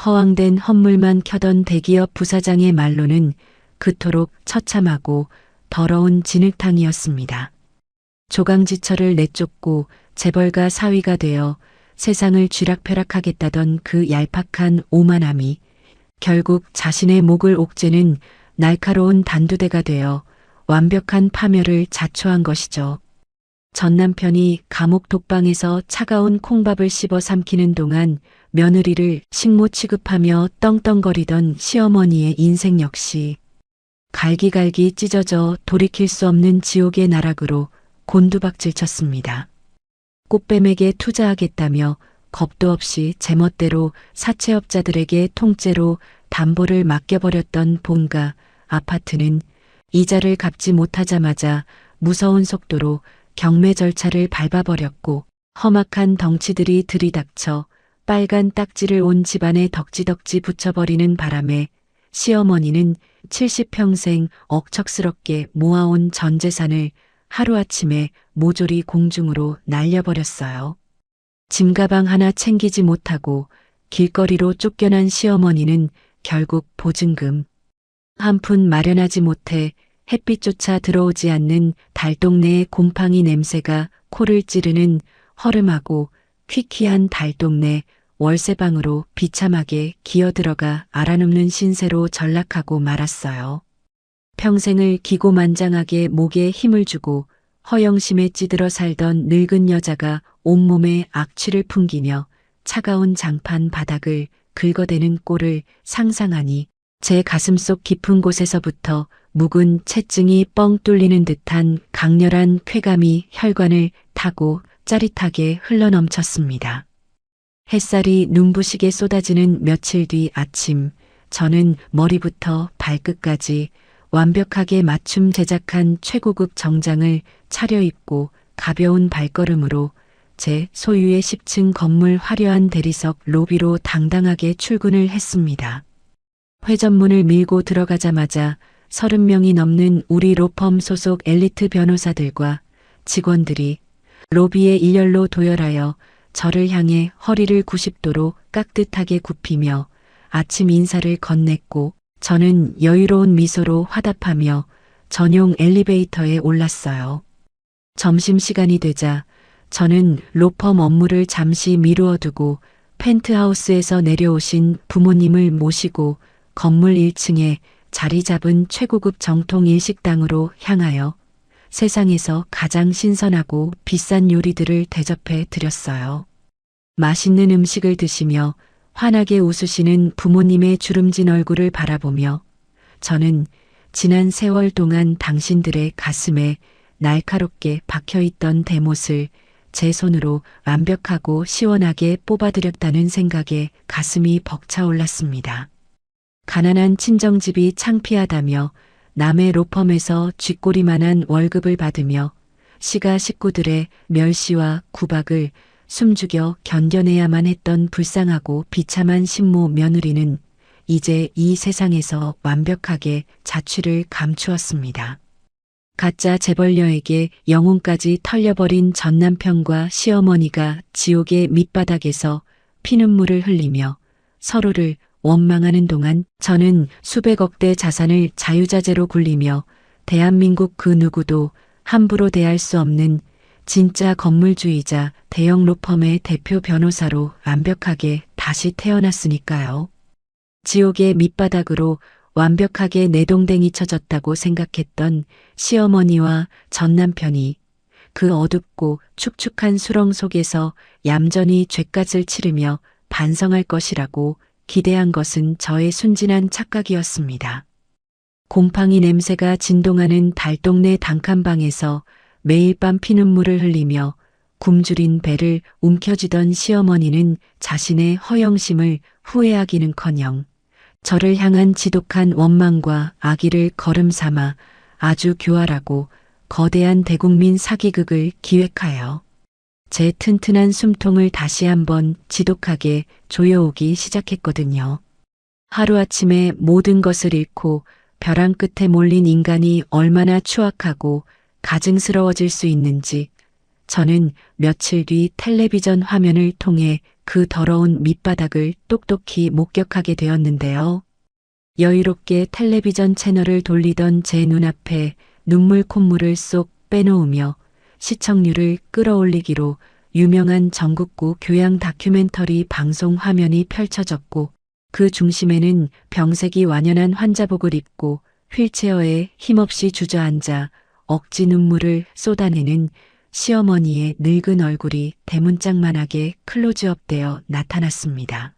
허황된 헛물만 켜던 대기업 부사장의 말로는 그토록 처참하고 더러운 진흙탕이었습니다. 조강지처를 내쫓고 재벌가 사위가 되어 세상을 쥐락펴락하겠다던 그 얄팍한 오만함이 결국 자신의 목을 옥죄는 날카로운 단두대가 되어 완벽한 파멸을 자초한 것이죠. 전 남편이 감옥 독방에서 차가운 콩밥을 씹어 삼키는 동안 며느리를 식모 취급하며 떵떵거리던 시어머니의 인생 역시 갈기갈기 찢어져 돌이킬 수 없는 지옥의 나락으로 곤두박질 쳤습니다. 꽃뱀에게 투자하겠다며 겁도 없이 제멋대로 사채업자들에게 통째로 담보를 맡겨버렸던 본가 아파트는 이자를 갚지 못하자마자 무서운 속도로 경매 절차를 밟아버렸고 험악한 덩치들이 들이닥쳐 빨간 딱지를 온 집안에 덕지덕지 붙여버리는 바람에 시어머니는 70평생 억척스럽게 모아온 전 재산을 하루아침에 모조리 공중으로 날려버렸어요. 짐가방 하나 챙기지 못하고 길거리로 쫓겨난 시어머니는 결국 보증금 한 푼 마련하지 못해 햇빛조차 들어오지 않는 달동네의 곰팡이 냄새가 코를 찌르는 허름하고 퀴퀴한 달동네 월세방으로 비참하게 기어들어가 알아눕는 신세로 전락하고 말았어요. 평생을 기고만장하게 목에 힘을 주고 허영심에 찌들어 살던 늙은 여자가 온몸에 악취를 풍기며 차가운 장판 바닥을 긁어대는 꼴을 상상하니 제 가슴속 깊은 곳에서부터 묵은 채증이 뻥 뚫리는 듯한 강렬한 쾌감이 혈관을 타고 짜릿하게 흘러넘쳤습니다. 햇살이 눈부시게 쏟아지는 며칠 뒤 아침, 저는 머리부터 발끝까지 완벽하게 맞춤 제작한 최고급 정장을 차려입고 가벼운 발걸음으로 제 소유의 10층 건물 화려한 대리석 로비로 당당하게 출근을 했습니다. 회전문을 밀고 들어가자마자 30명이 넘는 우리 로펌 소속 엘리트 변호사들과 직원들이 로비에 일렬로 도열하여 저를 향해 허리를 90도로 깍듯하게 굽히며 아침 인사를 건넸고 저는 여유로운 미소로 화답하며 전용 엘리베이터에 올랐어요. 점심시간이 되자 저는 로펌 업무를 잠시 미루어 두고 펜트하우스에서 내려오신 부모님을 모시고 건물 1층에 자리 잡은 최고급 정통 일식당으로 향하여 세상에서 가장 신선하고 비싼 요리들을 대접해 드렸어요. 맛있는 음식을 드시며 환하게 웃으시는 부모님의 주름진 얼굴을 바라보며 저는 지난 세월 동안 당신들의 가슴에 날카롭게 박혀있던 대못을 제 손으로 완벽하고 시원하게 뽑아드렸다는 생각에 가슴이 벅차올랐습니다. 가난한 친정집이 창피하다며 남의 로펌에서 쥐꼬리만한 월급을 받으며 시가 식구들의 멸시와 구박을 숨죽여 견뎌내야만 했던 불쌍하고 비참한 신모 며느리는 이제 이 세상에서 완벽하게 자취를 감추었습니다. 가짜 재벌녀에게 영혼까지 털려버린 전 남편과 시어머니가 지옥의 밑바닥에서 피눈물을 흘리며 서로를 원망하는 동안 저는 수백억대 자산을 자유자재로 굴리며 대한민국 그 누구도 함부로 대할 수 없는 진짜 건물주의자 대형 로펌의 대표 변호사로 완벽하게 다시 태어났으니까요. 지옥의 밑바닥으로 완벽하게 내동댕이 쳐졌다고 생각했던 시어머니와 전 남편이 그 어둡고 축축한 수렁 속에서 얌전히 죗값을 치르며 반성할 것이라고 기대한 것은 저의 순진한 착각이었습니다. 곰팡이 냄새가 진동하는 달동네 단칸방에서 매일 밤 피눈물을 흘리며 굶주린 배를 움켜쥐던 시어머니는 자신의 허영심을 후회하기는커녕 저를 향한 지독한 원망과 악의를 거름 삼아 아주 교활하고 거대한 대국민 사기극을 기획하여 제 튼튼한 숨통을 다시 한번 지독하게 조여오기 시작했거든요. 하루아침에 모든 것을 잃고 벼랑 끝에 몰린 인간이 얼마나 추악하고 가증스러워질 수 있는지 저는 며칠 뒤 텔레비전 화면을 통해 그 더러운 밑바닥을 똑똑히 목격하게 되었는데요. 여유롭게 텔레비전 채널을 돌리던 제 눈앞에 눈물 콧물을 쏙 빼놓으며 시청률을 끌어올리기로 유명한 전국구 교양 다큐멘터리 방송 화면이 펼쳐졌고 그 중심에는 병색이 완연한 환자복을 입고 휠체어에 힘없이 주저앉아 억지 눈물을 쏟아내는 시어머니의 늙은 얼굴이 대문짝만하게 클로즈업되어 나타났습니다.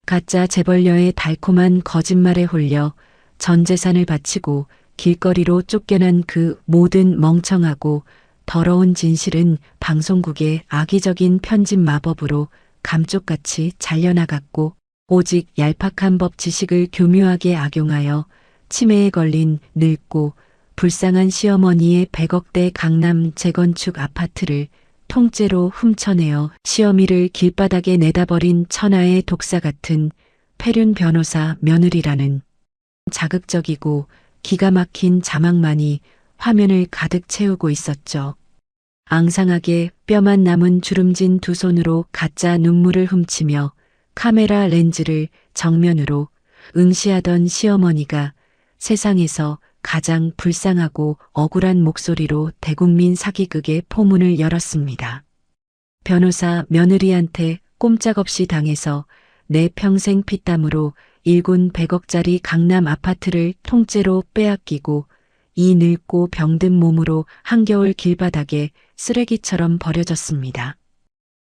가짜 재벌녀의 달콤한 거짓말에 홀려 전 재산을 바치고 길거리로 쫓겨난 그 모든 멍청하고 더러운 진실은 방송국의 악의적인 편집 마법으로 감쪽같이 잘려나갔고 오직 얄팍한 법 지식을 교묘하게 악용하여 치매에 걸린 늙고 불쌍한 시어머니의 100억대 강남 재건축 아파트를 통째로 훔쳐내어 시어미를 길바닥에 내다버린 천하의 독사 같은 폐륜 변호사 며느리라는 자극적이고 기가 막힌 자막만이 화면을 가득 채우고 있었죠. 앙상하게 뼈만 남은 주름진 두 손으로 가짜 눈물을 훔치며 카메라 렌즈를 정면으로 응시하던 시어머니가 세상에서 가장 불쌍하고 억울한 목소리로 대국민 사기극의 포문을 열었습니다. 변호사 며느리한테 꼼짝없이 당해서 내 평생 피땀으로 일군 100억짜리 강남 아파트를 통째로 빼앗기고 이 늙고 병든 몸으로 한겨울 길바닥에 쓰레기처럼 버려졌습니다.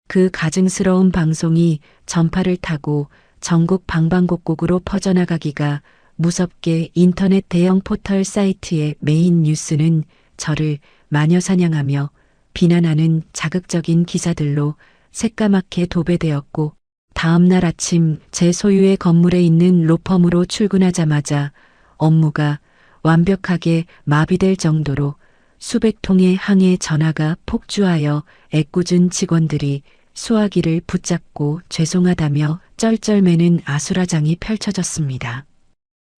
그 가증스러운 방송이 전파를 타고 전국 방방곡곡으로 퍼져나가기가 무섭게 인터넷 대형 포털 사이트의 메인 뉴스는 저를 마녀사냥하며 비난하는 자극적인 기사들로 새까맣게 도배되었고 다음 날 아침 제 소유의 건물에 있는 로펌으로 출근하자마자 업무가 완벽하게 마비될 정도로 수백 통의 항해 전화가 폭주하여 애꿎은 직원들이 수화기를 붙잡고 죄송하다며 쩔쩔매는 아수라장이 펼쳐졌습니다.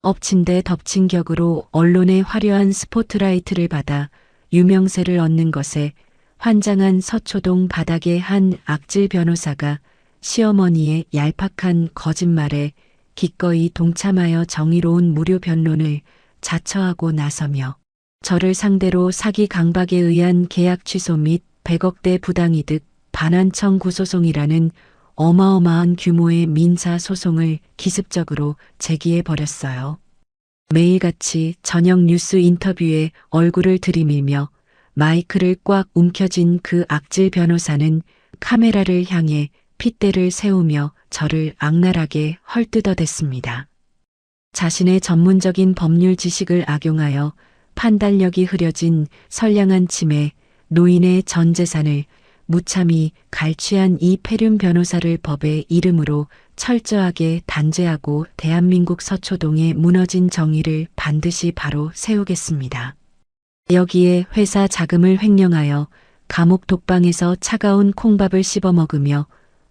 엎친 데 덮친 격으로 언론의 화려한 스포트라이트를 받아 유명세를 얻는 것에 환장한 서초동 바닥의 한 악질 변호사가 시어머니의 얄팍한 거짓말에 기꺼이 동참하여 정의로운 무료 변론을 자처하고 나서며 저를 상대로 사기 강박에 의한 계약 취소 및 100억대 부당이득 반환 청구 소송이라는 어마어마한 규모의 민사 소송을 기습적으로 제기해 버렸어요. 매일같이 저녁 뉴스 인터뷰에 얼굴을 들이밀며 마이크를 꽉 움켜쥔 그 악질 변호사는 카메라를 향해 핏대를 세우며 저를 악랄하게 헐뜯어댔습니다. 자신의 전문적인 법률 지식을 악용하여 판단력이 흐려진 선량한 치매, 노인의 전 재산을 무참히 갈취한 이 폐륜 변호사를 법의 이름으로 철저하게 단죄하고 대한민국 서초동의 무너진 정의를 반드시 바로 세우겠습니다. 여기에 회사 자금을 횡령하여 감옥 독방에서 차가운 콩밥을 씹어먹으며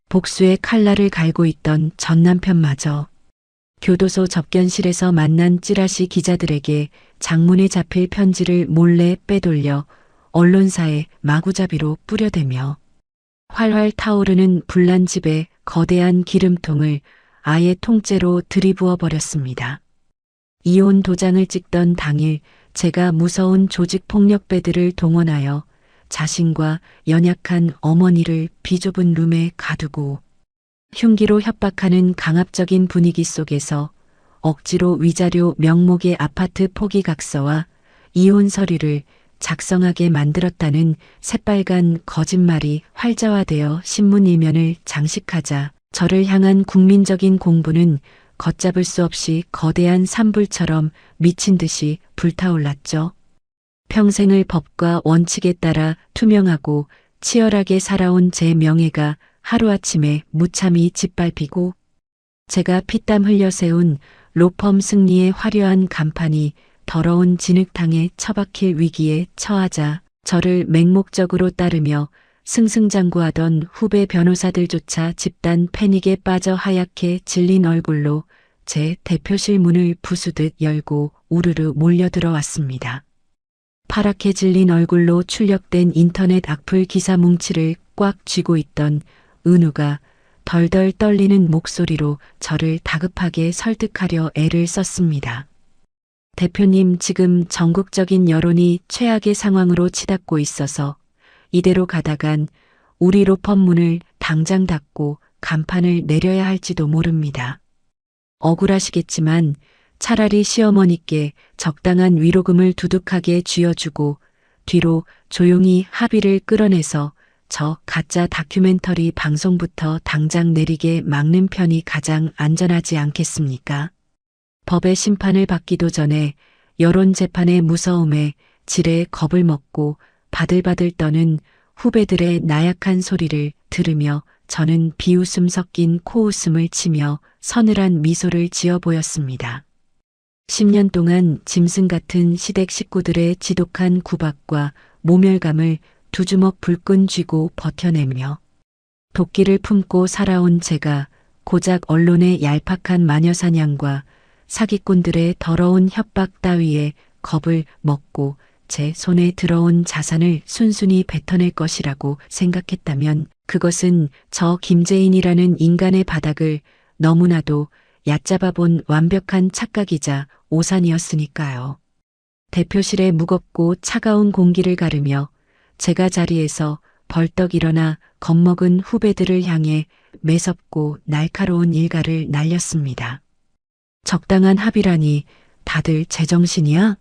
복수의 칼날을 갈고 있던 전 남편마저 교도소 접견실에서 만난 찌라시 기자들에게 장문에 잡힐 편지를 몰래 빼돌려 언론사에 마구잡이로 뿌려대며 활활 타오르는 불난 집에 거대한 기름통을 아예 통째로 들이부어 버렸습니다. 이혼 도장을 찍던 당일 제가 무서운 조직폭력배들을 동원하여 자신과 연약한 어머니를 비좁은 룸에 가두고 흉기로 협박하는 강압적인 분위기 속에서 억지로 위자료 명목의 아파트 포기각서와 이혼 서류를 작성하게 만들었다는 새빨간 거짓말이 활자화되어 신문 일면을 장식하자 저를 향한 국민적인 공분은 걷잡을 수 없이 거대한 산불처럼 미친 듯이 불타올랐죠. 평생을 법과 원칙에 따라 투명하고 치열하게 살아온 제 명예가 하루아침에 무참히 짓밟히고 제가 피땀 흘려 세운 로펌 승리의 화려한 간판이 더러운 진흙탕에 처박힐 위기에 처하자 저를 맹목적으로 따르며 승승장구하던 후배 변호사들조차 집단 패닉에 빠져 하얗게 질린 얼굴로 제 대표실 문을 부수듯 열고 우르르 몰려들어왔습니다. 파랗게 질린 얼굴로 출력된 인터넷 악플 기사 뭉치를 꽉 쥐고 있던 은우가 덜덜 떨리는 목소리로 저를 다급하게 설득하려 애를 썼습니다. 대표님, 지금 전국적인 여론이 최악의 상황으로 치닫고 있어서 이대로 가다간 우리 로펌 문을 당장 닫고 간판을 내려야 할지도 모릅니다. 억울하시겠지만 차라리 시어머니께 적당한 위로금을 두둑하게 쥐어주고 뒤로 조용히 합의를 끌어내서 저 가짜 다큐멘터리 방송부터 당장 내리게 막는 편이 가장 안전하지 않겠습니까? 법의 심판을 받기도 전에 여론 재판의 무서움에 지레 겁을 먹고 바들바들 떠는 후배들의 나약한 소리를 들으며 저는 비웃음 섞인 코웃음을 치며 서늘한 미소를 지어 보였습니다. 10년 동안 짐승 같은 시댁 식구들의 지독한 구박과 모멸감을 두 주먹 불끈 쥐고 버텨내며 도끼를 품고 살아온 제가 고작 언론의 얄팍한 마녀사냥과 사기꾼들의 더러운 협박 따위에 겁을 먹고 제 손에 들어온 자산을 순순히 뱉어낼 것이라고 생각했다면 그것은 저 김재인이라는 인간의 바닥을 너무나도 얕잡아 본 완벽한 착각이자 오산이었으니까요. 대표실의 무겁고 차가운 공기를 가르며 제가 자리에서 벌떡 일어나 겁먹은 후배들을 향해 매섭고 날카로운 일가를 날렸습니다. 적당한 합의라니 다들 제정신이야?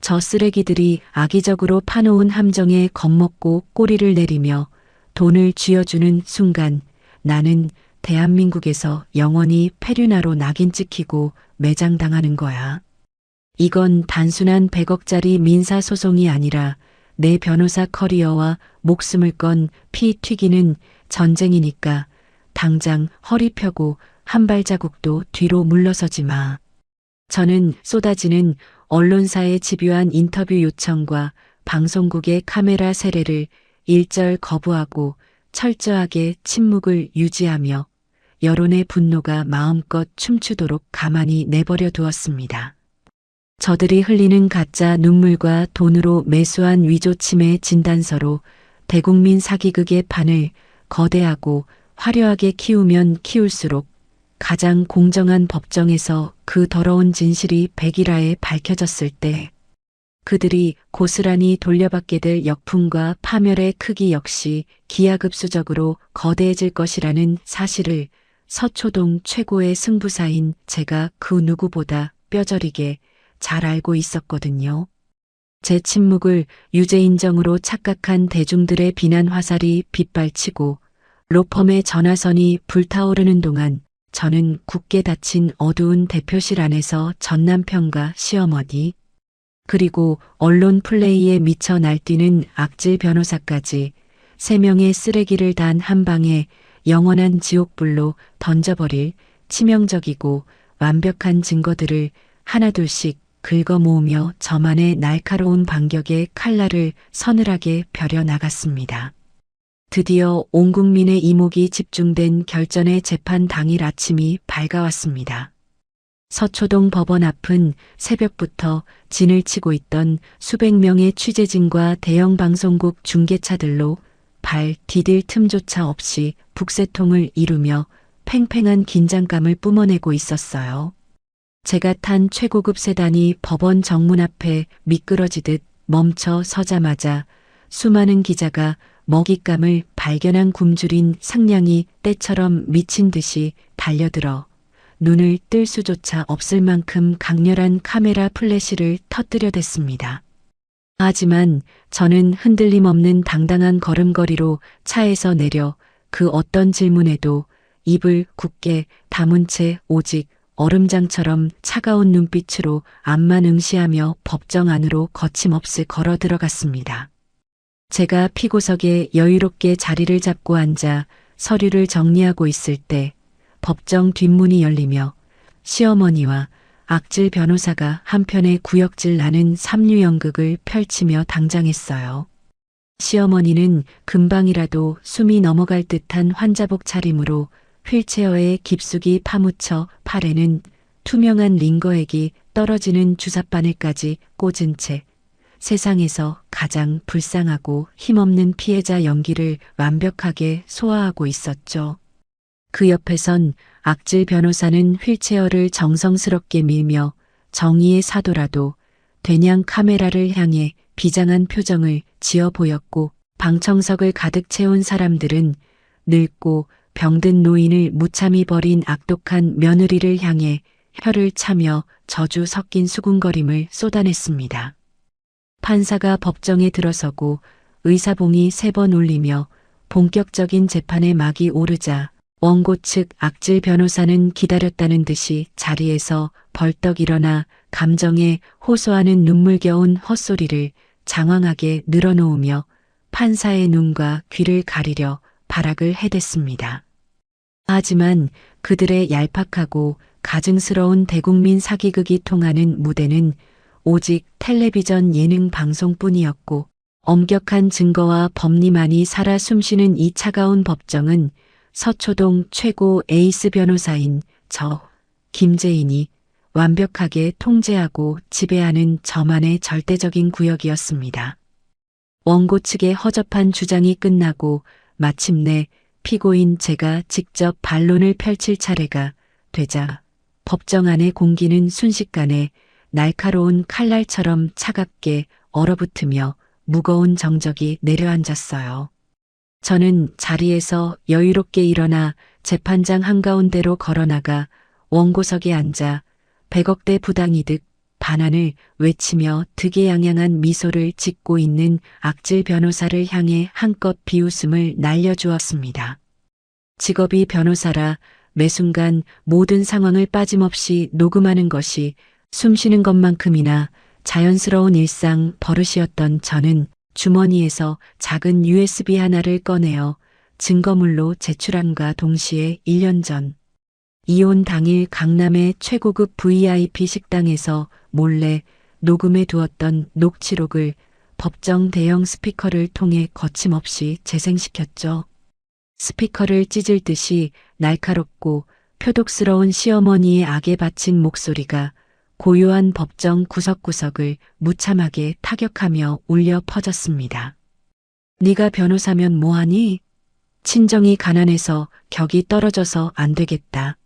저 쓰레기들이 악의적으로 파놓은 함정에 겁먹고 꼬리를 내리며 돈을 쥐어주는 순간 나는 대한민국에서 영원히 페류나로 낙인 찍히고 매장당하는 거야. 이건 단순한 100억짜리 민사소송이 아니라 내 변호사 커리어와 목숨을 건 피 튀기는 전쟁이니까 당장 허리 펴고 한 발자국도 뒤로 물러서지 마. 저는 쏟아지는 언론사의 집요한 인터뷰 요청과 방송국의 카메라 세례를 일절 거부하고 철저하게 침묵을 유지하며 여론의 분노가 마음껏 춤추도록 가만히 내버려 두었습니다. 저들이 흘리는 가짜 눈물과 돈으로 매수한 위조침해 진단서로 대국민 사기극의 판을 거대하고 화려하게 키우면 키울수록 가장 공정한 법정에서 그 더러운 진실이 백일하에 밝혀졌을 때 그들이 고스란히 돌려받게 될 역풍과 파멸의 크기 역시 기하급수적으로 거대해질 것이라는 사실을 서초동 최고의 승부사인 제가 그 누구보다 뼈저리게 잘 알고 있었거든요. 제 침묵을 유죄 인정으로 착각한 대중들의 비난 화살이 빗발치고 로펌의 전화선이 불타오르는 동안 저는 굳게 닫힌 어두운 대표실 안에서 전남편과 시어머니 그리고 언론 플레이에 미쳐 날뛰는 악질 변호사까지 3명의 쓰레기를 단 한 방에 영원한 지옥불로 던져버릴 치명적이고 완벽한 증거들을 하나둘씩 긁어 모으며 저만의 날카로운 반격의 칼날을 서늘하게 벼려 나갔습니다. 드디어 온 국민의 이목이 집중된 결전의 재판 당일 아침이 밝아왔습니다. 서초동 법원 앞은 새벽부터 진을 치고 있던 수백 명의 취재진과 대형 방송국 중계차들로 발 디딜 틈조차 없이 북새통을 이루며 팽팽한 긴장감을 뿜어내고 있었어요. 제가 탄 최고급 세단이 법원 정문 앞에 미끄러지듯 멈춰 서자마자 수많은 기자가 먹잇감을 발견한 굶주린 상냥이 때처럼 미친 듯이 달려들어 눈을 뜰 수조차 없을 만큼 강렬한 카메라 플래시를 터뜨려댔습니다. 하지만 저는 흔들림 없는 당당한 걸음걸이로 차에서 내려 그 어떤 질문에도 입을 굳게 다문 채 오직 얼음장처럼 차가운 눈빛으로 앞만 응시하며 법정 안으로 거침없이 걸어 들어갔습니다. 제가 피고석에 여유롭게 자리를 잡고 앉아 서류를 정리하고 있을 때 법정 뒷문이 열리며 시어머니와 악질 변호사가 한편에 구역질 나는 삼류연극을 펼치며 당장했어요. 시어머니는 금방이라도 숨이 넘어갈 듯한 환자복 차림으로 휠체어에 깊숙이 파묻혀 팔에는 투명한 링거액이 떨어지는 주사바늘까지 꽂은 채 세상에서 가장 불쌍하고 힘없는 피해자 연기를 완벽하게 소화하고 있었죠. 그 옆에선 악질 변호사는 휠체어를 정성스럽게 밀며 정의의 사도라도 되냥 카메라를 향해 비장한 표정을 지어 보였고, 방청석을 가득 채운 사람들은 늙고 병든 노인을 무참히 버린 악독한 며느리를 향해 혀를 차며 저주 섞인 수군거림을 쏟아냈습니다. 판사가 법정에 들어서고 의사봉이 3번 울리며 본격적인 재판의 막이 오르자 원고 측 악질 변호사는 기다렸다는 듯이 자리에서 벌떡 일어나 감정에 호소하는 눈물겨운 헛소리를 장황하게 늘어놓으며 판사의 눈과 귀를 가리려 발악을 해댔습니다. 하지만 그들의 얄팍하고 가증스러운 대국민 사기극이 통하는 무대는 오직 텔레비전 예능 방송뿐이었고, 엄격한 증거와 법리만이 살아 숨쉬는 이 차가운 법정은 서초동 최고 에이스 변호사인 저 김재인이 완벽하게 통제하고 지배하는 저만의 절대적인 구역이었습니다. 원고 측의 허접한 주장이 끝나고 마침내 피고인 제가 직접 반론을 펼칠 차례가 되자 법정 안의 공기는 순식간에 날카로운 칼날처럼 차갑게 얼어붙으며 무거운 정적이 내려앉았어요. 저는 자리에서 여유롭게 일어나 재판장 한가운데로 걸어나가 원고석에 앉아 100억대 부당이득 반환을 외치며 득의양양한 미소를 짓고 있는 악질 변호사를 향해 한껏 비웃음을 날려주었습니다. 직업이 변호사라 매 순간 모든 상황을 빠짐없이 녹음하는 것이 숨쉬는 것만큼이나 자연스러운 일상 버릇이었던 저는 주머니에서 작은 USB 하나를 꺼내어 증거물로 제출함과 동시에 1년 전 이혼 당일 강남의 최고급 VIP 식당에서 몰래 녹음해 두었던 녹취록을 법정 대형 스피커를 통해 거침없이 재생시켰죠. 스피커를 찢을 듯이 날카롭고 표독스러운 시어머니의 악에 바친 목소리가 고요한 법정 구석구석을 무참하게 타격하며 울려 퍼졌습니다. 네가 변호사면 뭐하니? 친정이 가난해서 격이 떨어져서 안 되겠다.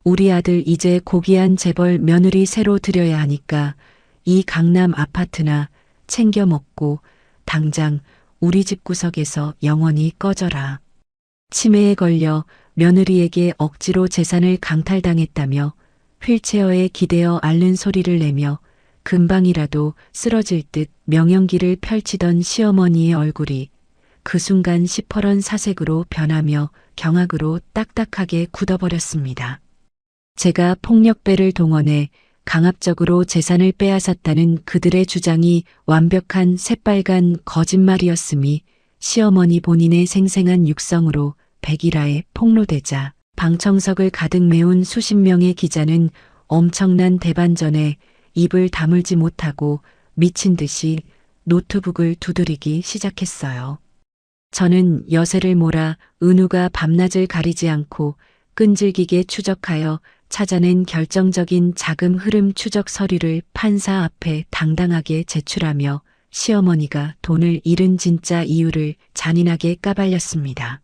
우리 아들 이제 고귀한 재벌 며느리 새로 들여야 하니까 이 강남 아파트나 챙겨 먹고 당장 우리 집 구석에서 영원히 꺼져라. 치매에 걸려 며느리에게 억지로 재산을 강탈당했다며 휠체어에 기대어 앓는 소리를 내며 금방이라도 쓰러질 듯 명연기를 펼치던 시어머니의 얼굴이 그 순간 시퍼런 사색으로 변하며 경악으로 딱딱하게 굳어버렸습니다. 제가 폭력배를 동원해 강압적으로 재산을 빼앗았다는 그들의 주장이 완벽한 새빨간 거짓말이었음이 시어머니 본인의 생생한 육성으로 백일화에 폭로되자 방청석을 가득 메운 수십 명의 기자는 엄청난 대반전에 입을 다물지 못하고 미친 듯이 노트북을 두드리기 시작했어요. 저는 여세를 몰아 은우가 밤낮을 가리지 않고 끈질기게 추적하여 찾아낸 결정적인 자금 흐름 추적 서류를 판사 앞에 당당하게 제출하며 시어머니가 돈을 잃은 진짜 이유를 잔인하게 까발렸습니다.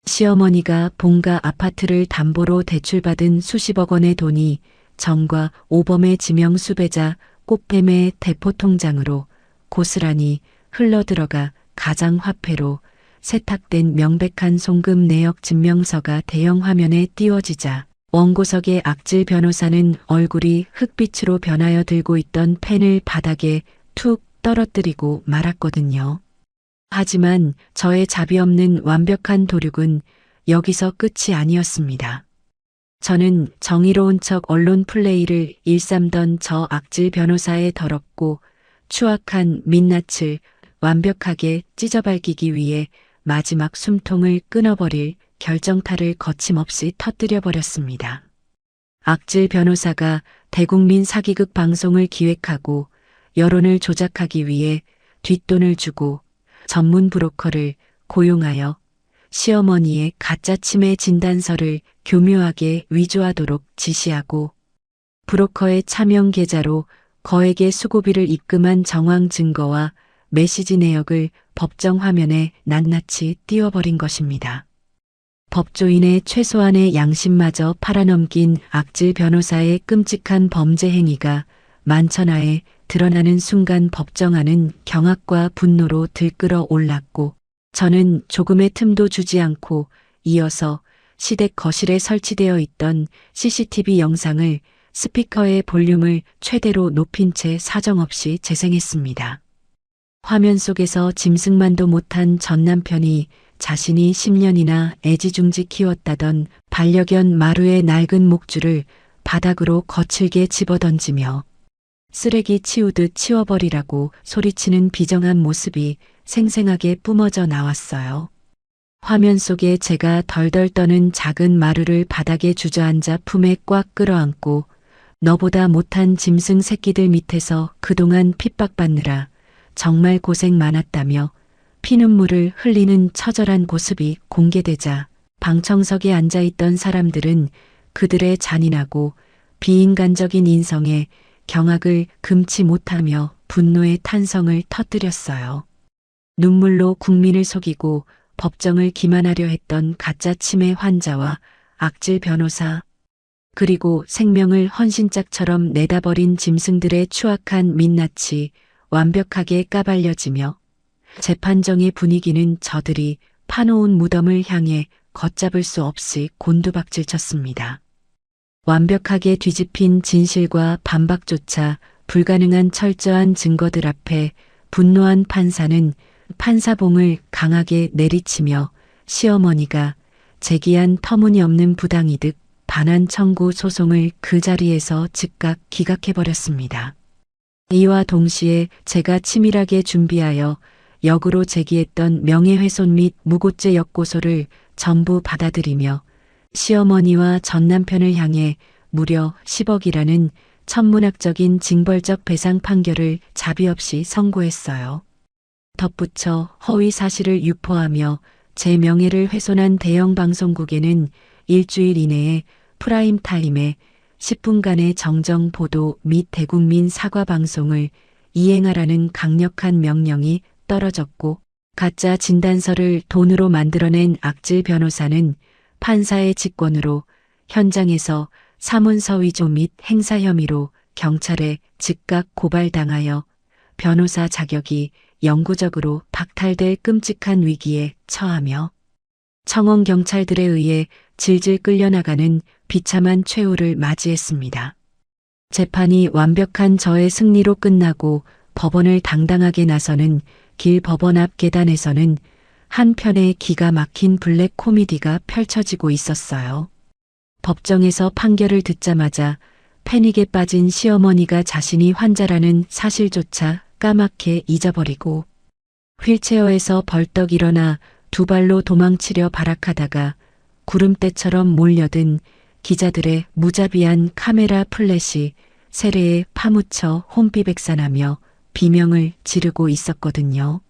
시어머니가 본가 아파트를 담보로 대출받은 수십억 원의 돈이 정과 오범의 지명 수배자 꽃뱀의 대포통장으로 고스란히 흘러들어가 가상화폐로 세탁된 명백한 송금 내역 증명서가 대형 화면에 띄워지자 원고석의 악질 변호사는 얼굴이 흑빛으로 변하여 들고 있던 펜을 바닥에 툭 떨어뜨리고 말았거든요. 하지만 저의 자비 없는 완벽한 도륙은 여기서 끝이 아니었습니다. 저는 정의로운 척 언론 플레이를 일삼던 저 악질 변호사의 더럽고 추악한 민낯을 완벽하게 찢어밟기 위해 마지막 숨통을 끊어버릴 결정타를 거침없이 터뜨려 버렸습니다. 악질 변호사가 대국민 사기극 방송을 기획하고 여론을 조작하기 위해 뒷돈을 주고 전문 브로커를 고용하여 시어머니의 가짜 치매 진단서를 교묘하게 위조하도록 지시하고 브로커의 차명 계좌로 거액의 수고비를 입금한 정황 증거와 메시지 내역을 법정 화면에 낱낱이 띄워버린 것입니다. 법조인의 최소한의 양심마저 팔아넘긴 악질 변호사의 끔찍한 범죄 행위가 만천하에 드러나는 순간 법정안은 경악과 분노로 들끓어 올랐고 저는 조금의 틈도 주지 않고 이어서 시댁 거실에 설치되어 있던 CCTV 영상을 스피커의 볼륨을 최대로 높인 채 사정없이 재생했습니다. 화면 속에서 짐승만도 못한 전 남편이 자신이 10년이나 애지중지 키웠다던 반려견 마루의 낡은 목줄을 바닥으로 거칠게 집어던지며 쓰레기 치우듯 치워버리라고 소리치는 비정한 모습이 생생하게 뿜어져 나왔어요. 화면 속에 제가 덜덜 떠는 작은 마루를 바닥에 주저앉아 품에 꽉 끌어안고 너보다 못한 짐승 새끼들 밑에서 그동안 핍박받느라 정말 고생 많았다며 피눈물을 흘리는 처절한 모습이 공개되자 방청석에 앉아있던 사람들은 그들의 잔인하고 비인간적인 인성에 경악을 금치 못하며 분노의 탄성을 터뜨렸어요. 눈물로 국민을 속이고 법정을 기만하려 했던 가짜 치매 환자와 악질 변호사, 그리고 생명을 헌신짝처럼 내다버린 짐승들의 추악한 민낯이 완벽하게 까발려지며 재판정의 분위기는 저들이 파놓은 무덤을 향해 걷잡을 수 없이 곤두박질 쳤습니다. 완벽하게 뒤집힌 진실과 반박조차 불가능한 철저한 증거들 앞에 분노한 판사는 판사봉을 강하게 내리치며 시어머니가 제기한 터무니없는 부당이득 반환 청구 소송을 그 자리에서 즉각 기각해버렸습니다. 이와 동시에 제가 치밀하게 준비하여 역으로 제기했던 명예훼손 및 무고죄 역고소를 전부 받아들이며 시어머니와 전 남편을 향해 무려 10억이라는 천문학적인 징벌적 배상 판결을 자비 없이 선고했어요. 덧붙여 허위 사실을 유포하며 제 명예를 훼손한 대형 방송국에는 일주일 이내에 프라임타임에 10분간의 정정 보도 및 대국민 사과 방송을 이행하라는 강력한 명령이 떨어졌고 가짜 진단서를 돈으로 만들어낸 악질 변호사는 판사의 직권으로 현장에서 사문서 위조 및 행사 혐의로 경찰에 즉각 고발당하여 변호사 자격이 영구적으로 박탈될 끔찍한 위기에 처하며 청원 경찰들에 의해 질질 끌려나가는 비참한 최후를 맞이했습니다. 재판이 완벽한 저의 승리로 끝나고 법원을 당당하게 나서는 길 법원 앞 계단에서는 한편의 기가 막힌 블랙 코미디가 펼쳐지고 있었어요. 법정에서 판결을 듣자마자 패닉에 빠진 시어머니가 자신이 환자라는 사실조차 까맣게 잊어버리고 휠체어에서 벌떡 일어나 두 발로 도망치려 발악하다가 구름대처럼 몰려든 기자들의 무자비한 카메라 플래시 세례에 파묻혀 혼비백산하며 비명을 지르고 있었거든요.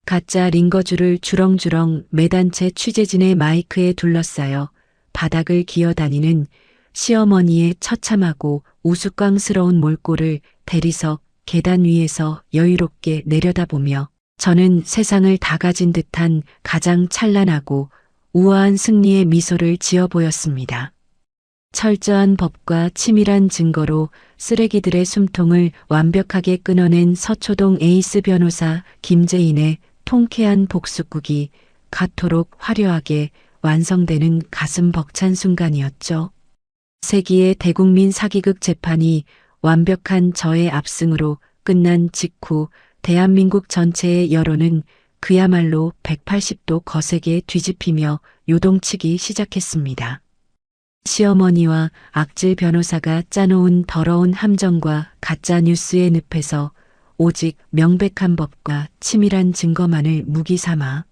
가짜 링거줄을 주렁주렁 매단 채 취재진의 마이크에 둘러싸여 바닥을 기어다니는 시어머니의 처참하고 우스꽝스러운 몰골을 대리석 계단 위에서 여유롭게 내려다보며 저는 세상을 다 가진 듯한 가장 찬란하고 우아한 승리의 미소를 지어 보였습니다. 철저한 법과 치밀한 증거로 쓰레기들의 숨통을 완벽하게 끊어낸 서초동 에이스 변호사 김재인의 통쾌한 복수국이 가토록 화려하게 완성되는 가슴 벅찬 순간이었죠. 세기의 대국민 사기극 재판이 완벽한 저의 압승으로 끝난 직후 대한민국 전체의 여론은 그야말로 180도 거세게 뒤집히며 요동치기 시작했습니다. 시어머니와 악질 변호사가 짜놓은 더러운 함정과 가짜 뉴스의 늪에서 오직 명백한 법과 치밀한 증거만을 무기 삼아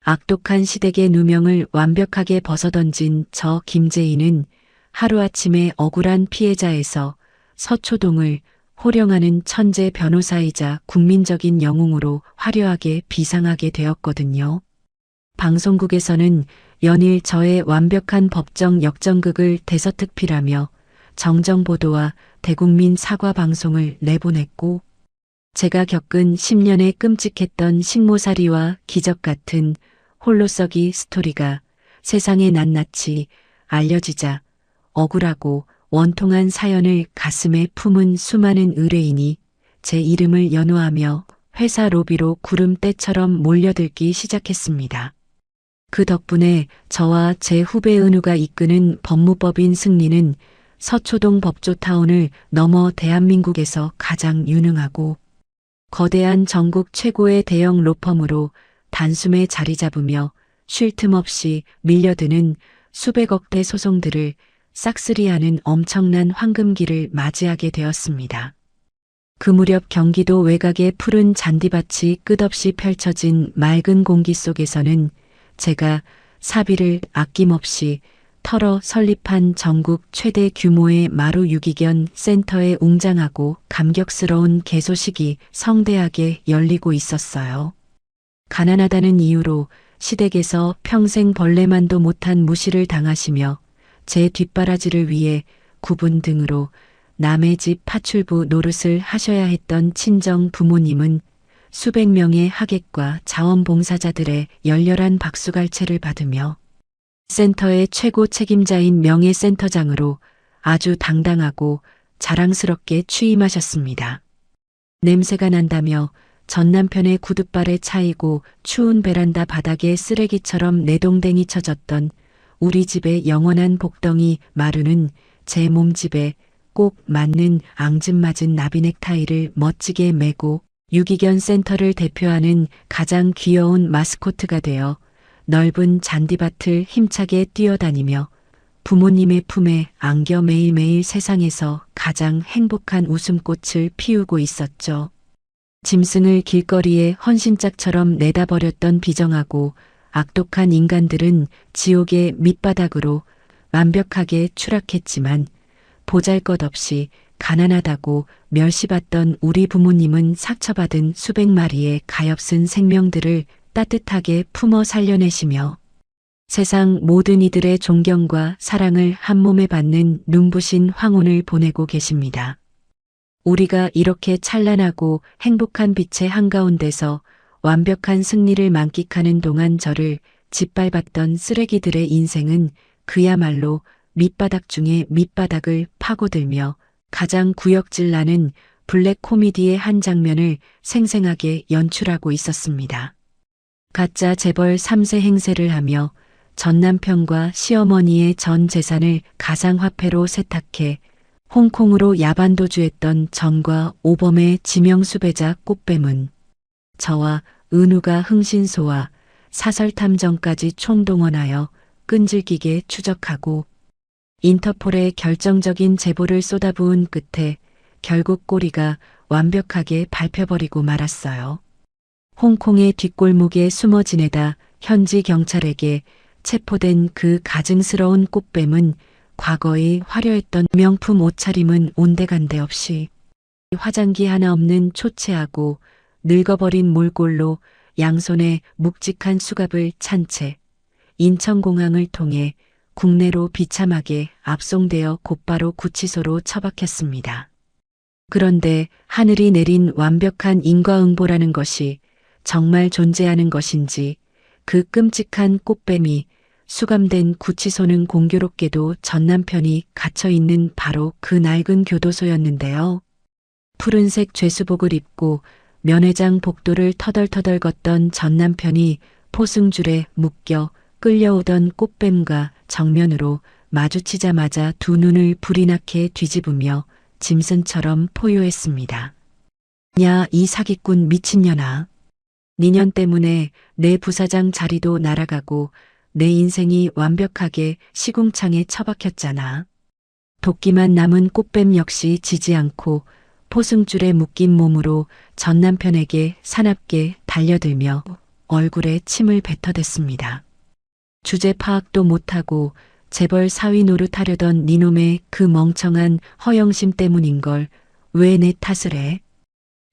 악독한 시댁의 누명을 완벽하게 벗어던진 저 김재인은 하루아침에 억울한 피해자에서 서초동을 호령하는 천재 변호사이자 국민적인 영웅으로 화려하게 비상하게 되었거든요. 방송국에서는 연일 저의 완벽한 법정 역전극을 대서특필하며 정정보도와 대국민 사과 방송을 내보냈고, 제가 겪은 10년의 끔찍했던 식모살이와 기적 같은 홀로서기 스토리가 세상에 낱낱이 알려지자 억울하고 원통한 사연을 가슴에 품은 수많은 의뢰인이 제 이름을 연호하며 회사 로비로 구름대처럼 몰려들기 시작했습니다. 그 덕분에 저와 제 후배 은우가 이끄는 법무법인 승리는 서초동 법조타운을 넘어 대한민국에서 가장 유능하고 거대한 전국 최고의 대형 로펌으로 단숨에 자리 잡으며 쉴 틈 없이 밀려드는 수백억대 소송들을 싹쓸이하는 엄청난 황금기를 맞이하게 되었습니다. 그 무렵 경기도 외곽의 푸른 잔디밭이 끝없이 펼쳐진 맑은 공기 속에서는 제가 사비를 아낌없이 털어 설립한 전국 최대 규모의 마루 유기견 센터의 웅장하고 감격스러운 개소식이 성대하게 열리고 있었어요. 가난하다는 이유로 시댁에서 평생 벌레만도 못한 무시를 당하시며 제 뒷바라지를 위해 구분 등으로 남의 집 파출부 노릇을 하셔야 했던 친정 부모님은 수백 명의 하객과 자원봉사자들의 열렬한 박수갈채를 받으며 센터의 최고 책임자인 명예센터장으로 아주 당당하고 자랑스럽게 취임하셨습니다. 냄새가 난다며 전 남편의 구둣발에 차이고 추운 베란다 바닥에 쓰레기처럼 내동댕이 쳐졌던 우리 집의 영원한 복덩이 마루는 제 몸집에 꼭 맞는 앙증맞은 나비 넥타이를 멋지게 메고 유기견 센터를 대표하는 가장 귀여운 마스코트가 되어 넓은 잔디밭을 힘차게 뛰어다니며 부모님의 품에 안겨 매일매일 세상에서 가장 행복한 웃음꽃을 피우고 있었죠. 짐승을 길거리에 헌신짝처럼 내다버렸던 비정하고 악독한 인간들은 지옥의 밑바닥으로 완벽하게 추락했지만 보잘것없이 가난하다고 멸시받던 우리 부모님은 상처받은 수백 마리의 가엾은 생명들을 따뜻하게 품어 살려내시며 세상 모든 이들의 존경과 사랑을 한몸에 받는 눈부신 황혼을 보내고 계십니다. 우리가 이렇게 찬란하고 행복한 빛의 한가운데서 완벽한 승리를 만끽하는 동안 저를 짓밟았던 쓰레기들의 인생은 그야말로 밑바닥 중에 밑바닥을 파고들며 가장 구역질 나는 블랙 코미디의 한 장면을 생생하게 연출하고 있었습니다. 가짜 재벌 3세 행세를 하며 전 남편과 시어머니의 전 재산을 가상화폐로 세탁해 홍콩으로 야반도주했던 전과 오범의 지명수배자 꽃뱀은 저와 은우가 흥신소와 사설탐정까지 총동원하여 끈질기게 추적하고 인터폴에 결정적인 제보를 쏟아부은 끝에 결국 꼬리가 완벽하게 밟혀버리고 말았어요. 홍콩의 뒷골목에 숨어 지내다 현지 경찰에게 체포된 그 가증스러운 꽃뱀은 과거의 화려했던 명품 옷차림은 온데간데 없이 화장기 하나 없는 초췌하고 늙어버린 몰골로 양손에 묵직한 수갑을 찬 채 인천공항을 통해 국내로 비참하게 압송되어 곧바로 구치소로 처박혔습니다. 그런데 하늘이 내린 완벽한 인과응보라는 것이 정말 존재하는 것인지 그 끔찍한 꽃뱀이 수감된 구치소는 공교롭게도 전 남편이 갇혀있는 바로 그 낡은 교도소였는데요. 푸른색 죄수복을 입고 면회장 복도를 터덜터덜 걷던 전 남편이 포승줄에 묶여 끌려오던 꽃뱀과 정면으로 마주치자마자 두 눈을 불이 나게 뒤집으며 짐승처럼 포효했습니다. 야, 이 사기꾼 미친년아. 니년 때문에 내 부사장 자리도 날아가고 내 인생이 완벽하게 시궁창에 처박혔잖아. 도끼만 남은 꽃뱀 역시 지지 않고 포승줄에 묶인 몸으로 전 남편에게 사납게 달려들며 얼굴에 침을 뱉어댔습니다. 주제 파악도 못하고 재벌 사위 노릇하려던 니놈의 그 멍청한 허영심 때문인걸 왜 내 탓을 해?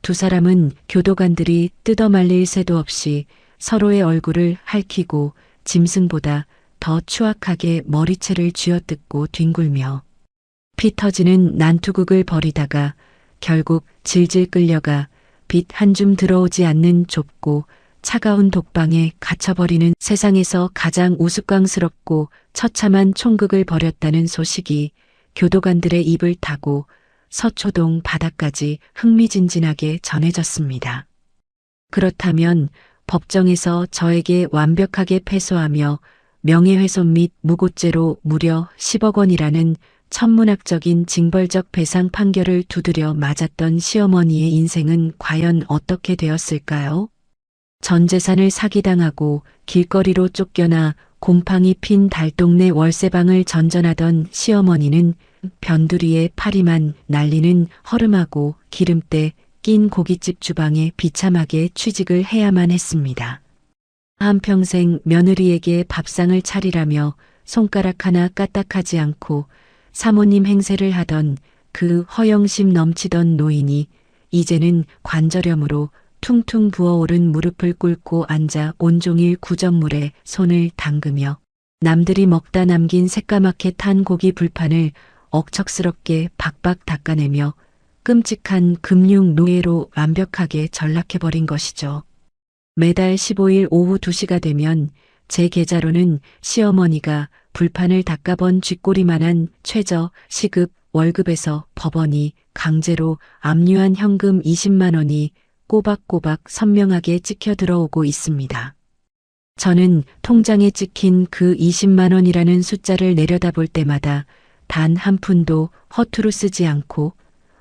두 사람은 교도관들이 뜯어말릴 새도 없이 서로의 얼굴을 핥히고 짐승보다 더 추악하게 머리채를 쥐어뜯고 뒹굴며 피 터지는 난투극을 벌이다가 결국 질질 끌려가 빛 한 줌 들어오지 않는 좁고 차가운 독방에 갇혀버리는 세상에서 가장 우스꽝스럽고 처참한 총극을 벌였다는 소식이 교도관들의 입을 타고 서초동 바다까지 흥미진진하게 전해졌습니다. 그렇다면 법정에서 저에게 완벽하게 패소하며 명예훼손 및 무고죄로 무려 10억 원이라는 천문학적인 징벌적 배상 판결을 두드려 맞았던 시어머니의 인생은 과연 어떻게 되었을까요? 전 재산을 사기당하고 길거리로 쫓겨나 곰팡이 핀 달동네 월세방을 전전하던 시어머니는 변두리에 파리만 날리는 허름하고 기름때 낀 고깃집 주방에 비참하게 취직을 해야만 했습니다. 한평생 며느리에게 밥상을 차리라며 손가락 하나 까딱하지 않고 사모님 행세를 하던 그 허영심 넘치던 노인이 이제는 관절염으로 퉁퉁 부어오른 무릎을 꿇고 앉아 온종일 구전물에 손을 담그며 남들이 먹다 남긴 새까맣게 탄 고기 불판을 억척스럽게 박박 닦아내며 끔찍한 금융 노예로 완벽하게 전락해버린 것이죠. 매달 15일 오후 2시가 되면 제 계좌로는 시어머니가 불판을 닦아번 쥐꼬리만한 최저 시급 월급에서 법원이 강제로 압류한 현금 20만 원이 꼬박꼬박 선명하게 찍혀 들어오고 있습니다. 저는 통장에 찍힌 그 20만 원이라는 숫자를 내려다볼 때마다 단 한 푼도 허투루 쓰지 않고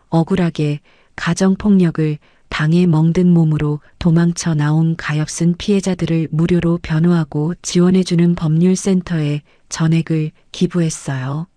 억울하게 가정폭력을 당해 멍든 몸으로 도망쳐 나온 가엾은 피해자들을 무료로 변호하고 지원해주는 법률센터에 전액을 기부했어요.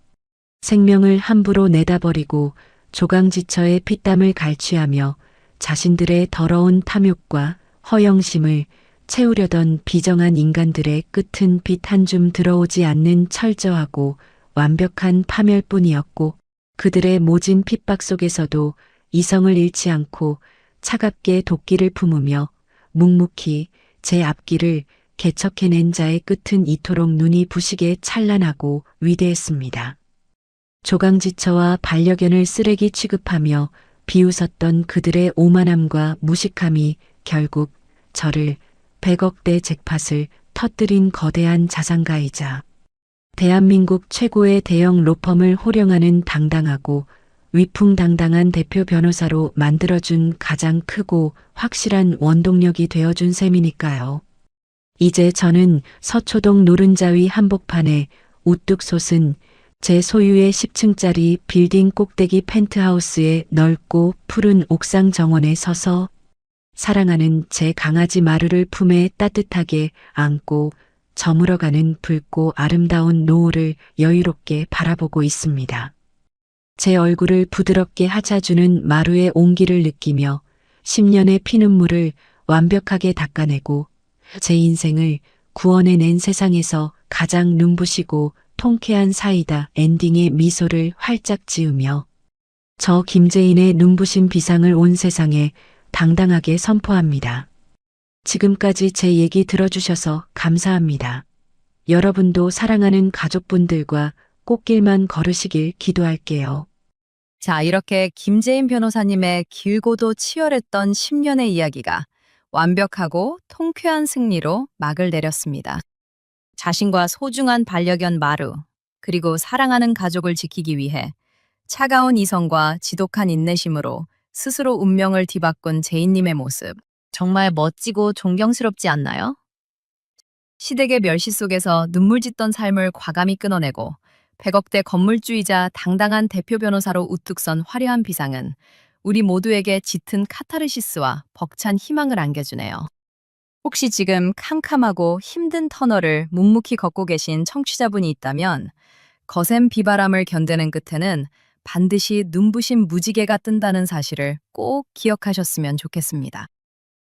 생명을 함부로 내다버리고 조강지처의 피땀을 갈취하며 자신들의 더러운 탐욕과 허영심을 채우려던 비정한 인간들의 끝은 빛 한 줌 들어오지 않는 철저하고 완벽한 파멸뿐이었고 그들의 모진 핍박 속에서도 이성을 잃지 않고 차갑게 도끼를 품으며 묵묵히 제 앞길을 개척해낸 자의 끝은 이토록 눈이 부시게 찬란하고 위대했습니다. 조강지처와 반려견을 쓰레기 취급하며 비웃었던 그들의 오만함과 무식함이 결국 저를 100억대 잭팟을 터뜨린 거대한 자산가이자 대한민국 최고의 대형 로펌을 호령하는 당당하고 위풍당당한 대표 변호사로 만들어준 가장 크고 확실한 원동력이 되어준 셈이니까요. 이제 저는 서초동 노른자위 한복판에 우뚝 솟은 제 소유의 10층짜리 빌딩 꼭대기 펜트하우스의 넓고 푸른 옥상 정원에 서서 사랑하는 제 강아지 마루를 품에 따뜻하게 안고 저물어가는 붉고 아름다운 노을을 여유롭게 바라보고 있습니다. 제 얼굴을 부드럽게 하자주는 마루의 온기를 느끼며 10년의 피눈물을 완벽하게 닦아내고 제 인생을 구원해낸 세상에서 가장 눈부시고 통쾌한 사이다 엔딩의 미소를 활짝 지으며 저 김재인의 눈부신 비상을 온 세상에 당당하게 선포합니다. 지금까지 제 얘기 들어주셔서 감사합니다. 여러분도 사랑하는 가족분들과 꽃길만 걸으시길 기도할게요. 자, 이렇게 김재인 변호사님의 길고도 치열했던 10년의 이야기가 완벽하고 통쾌한 승리로 막을 내렸습니다. 자신과 소중한 반려견 마루, 그리고 사랑하는 가족을 지키기 위해 차가운 이성과 지독한 인내심으로 스스로 운명을 뒤바꾼 제인님의 모습, 정말 멋지고 존경스럽지 않나요? 시댁의 멸시 속에서 눈물 짓던 삶을 과감히 끊어내고 100억대 건물주이자 당당한 대표 변호사로 우뚝 선 화려한 비상은 우리 모두에게 짙은 카타르시스와 벅찬 희망을 안겨주네요. 혹시 지금 캄캄하고 힘든 터널을 묵묵히 걷고 계신 청취자분이 있다면 거센 비바람을 견디는 끝에는 반드시 눈부신 무지개가 뜬다는 사실을 꼭 기억하셨으면 좋겠습니다.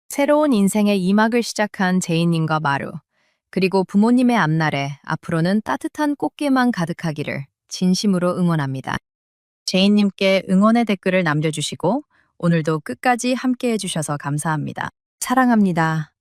새로운 인생의 2막을 시작한 제이님과 마루, 그리고 부모님의 앞날에 앞으로는 따뜻한 꽃게만 가득하기를 진심으로 응원합니다. 제이님께 응원의 댓글을 남겨주시고 오늘도 끝까지 함께 해주셔서 감사합니다. 사랑합니다.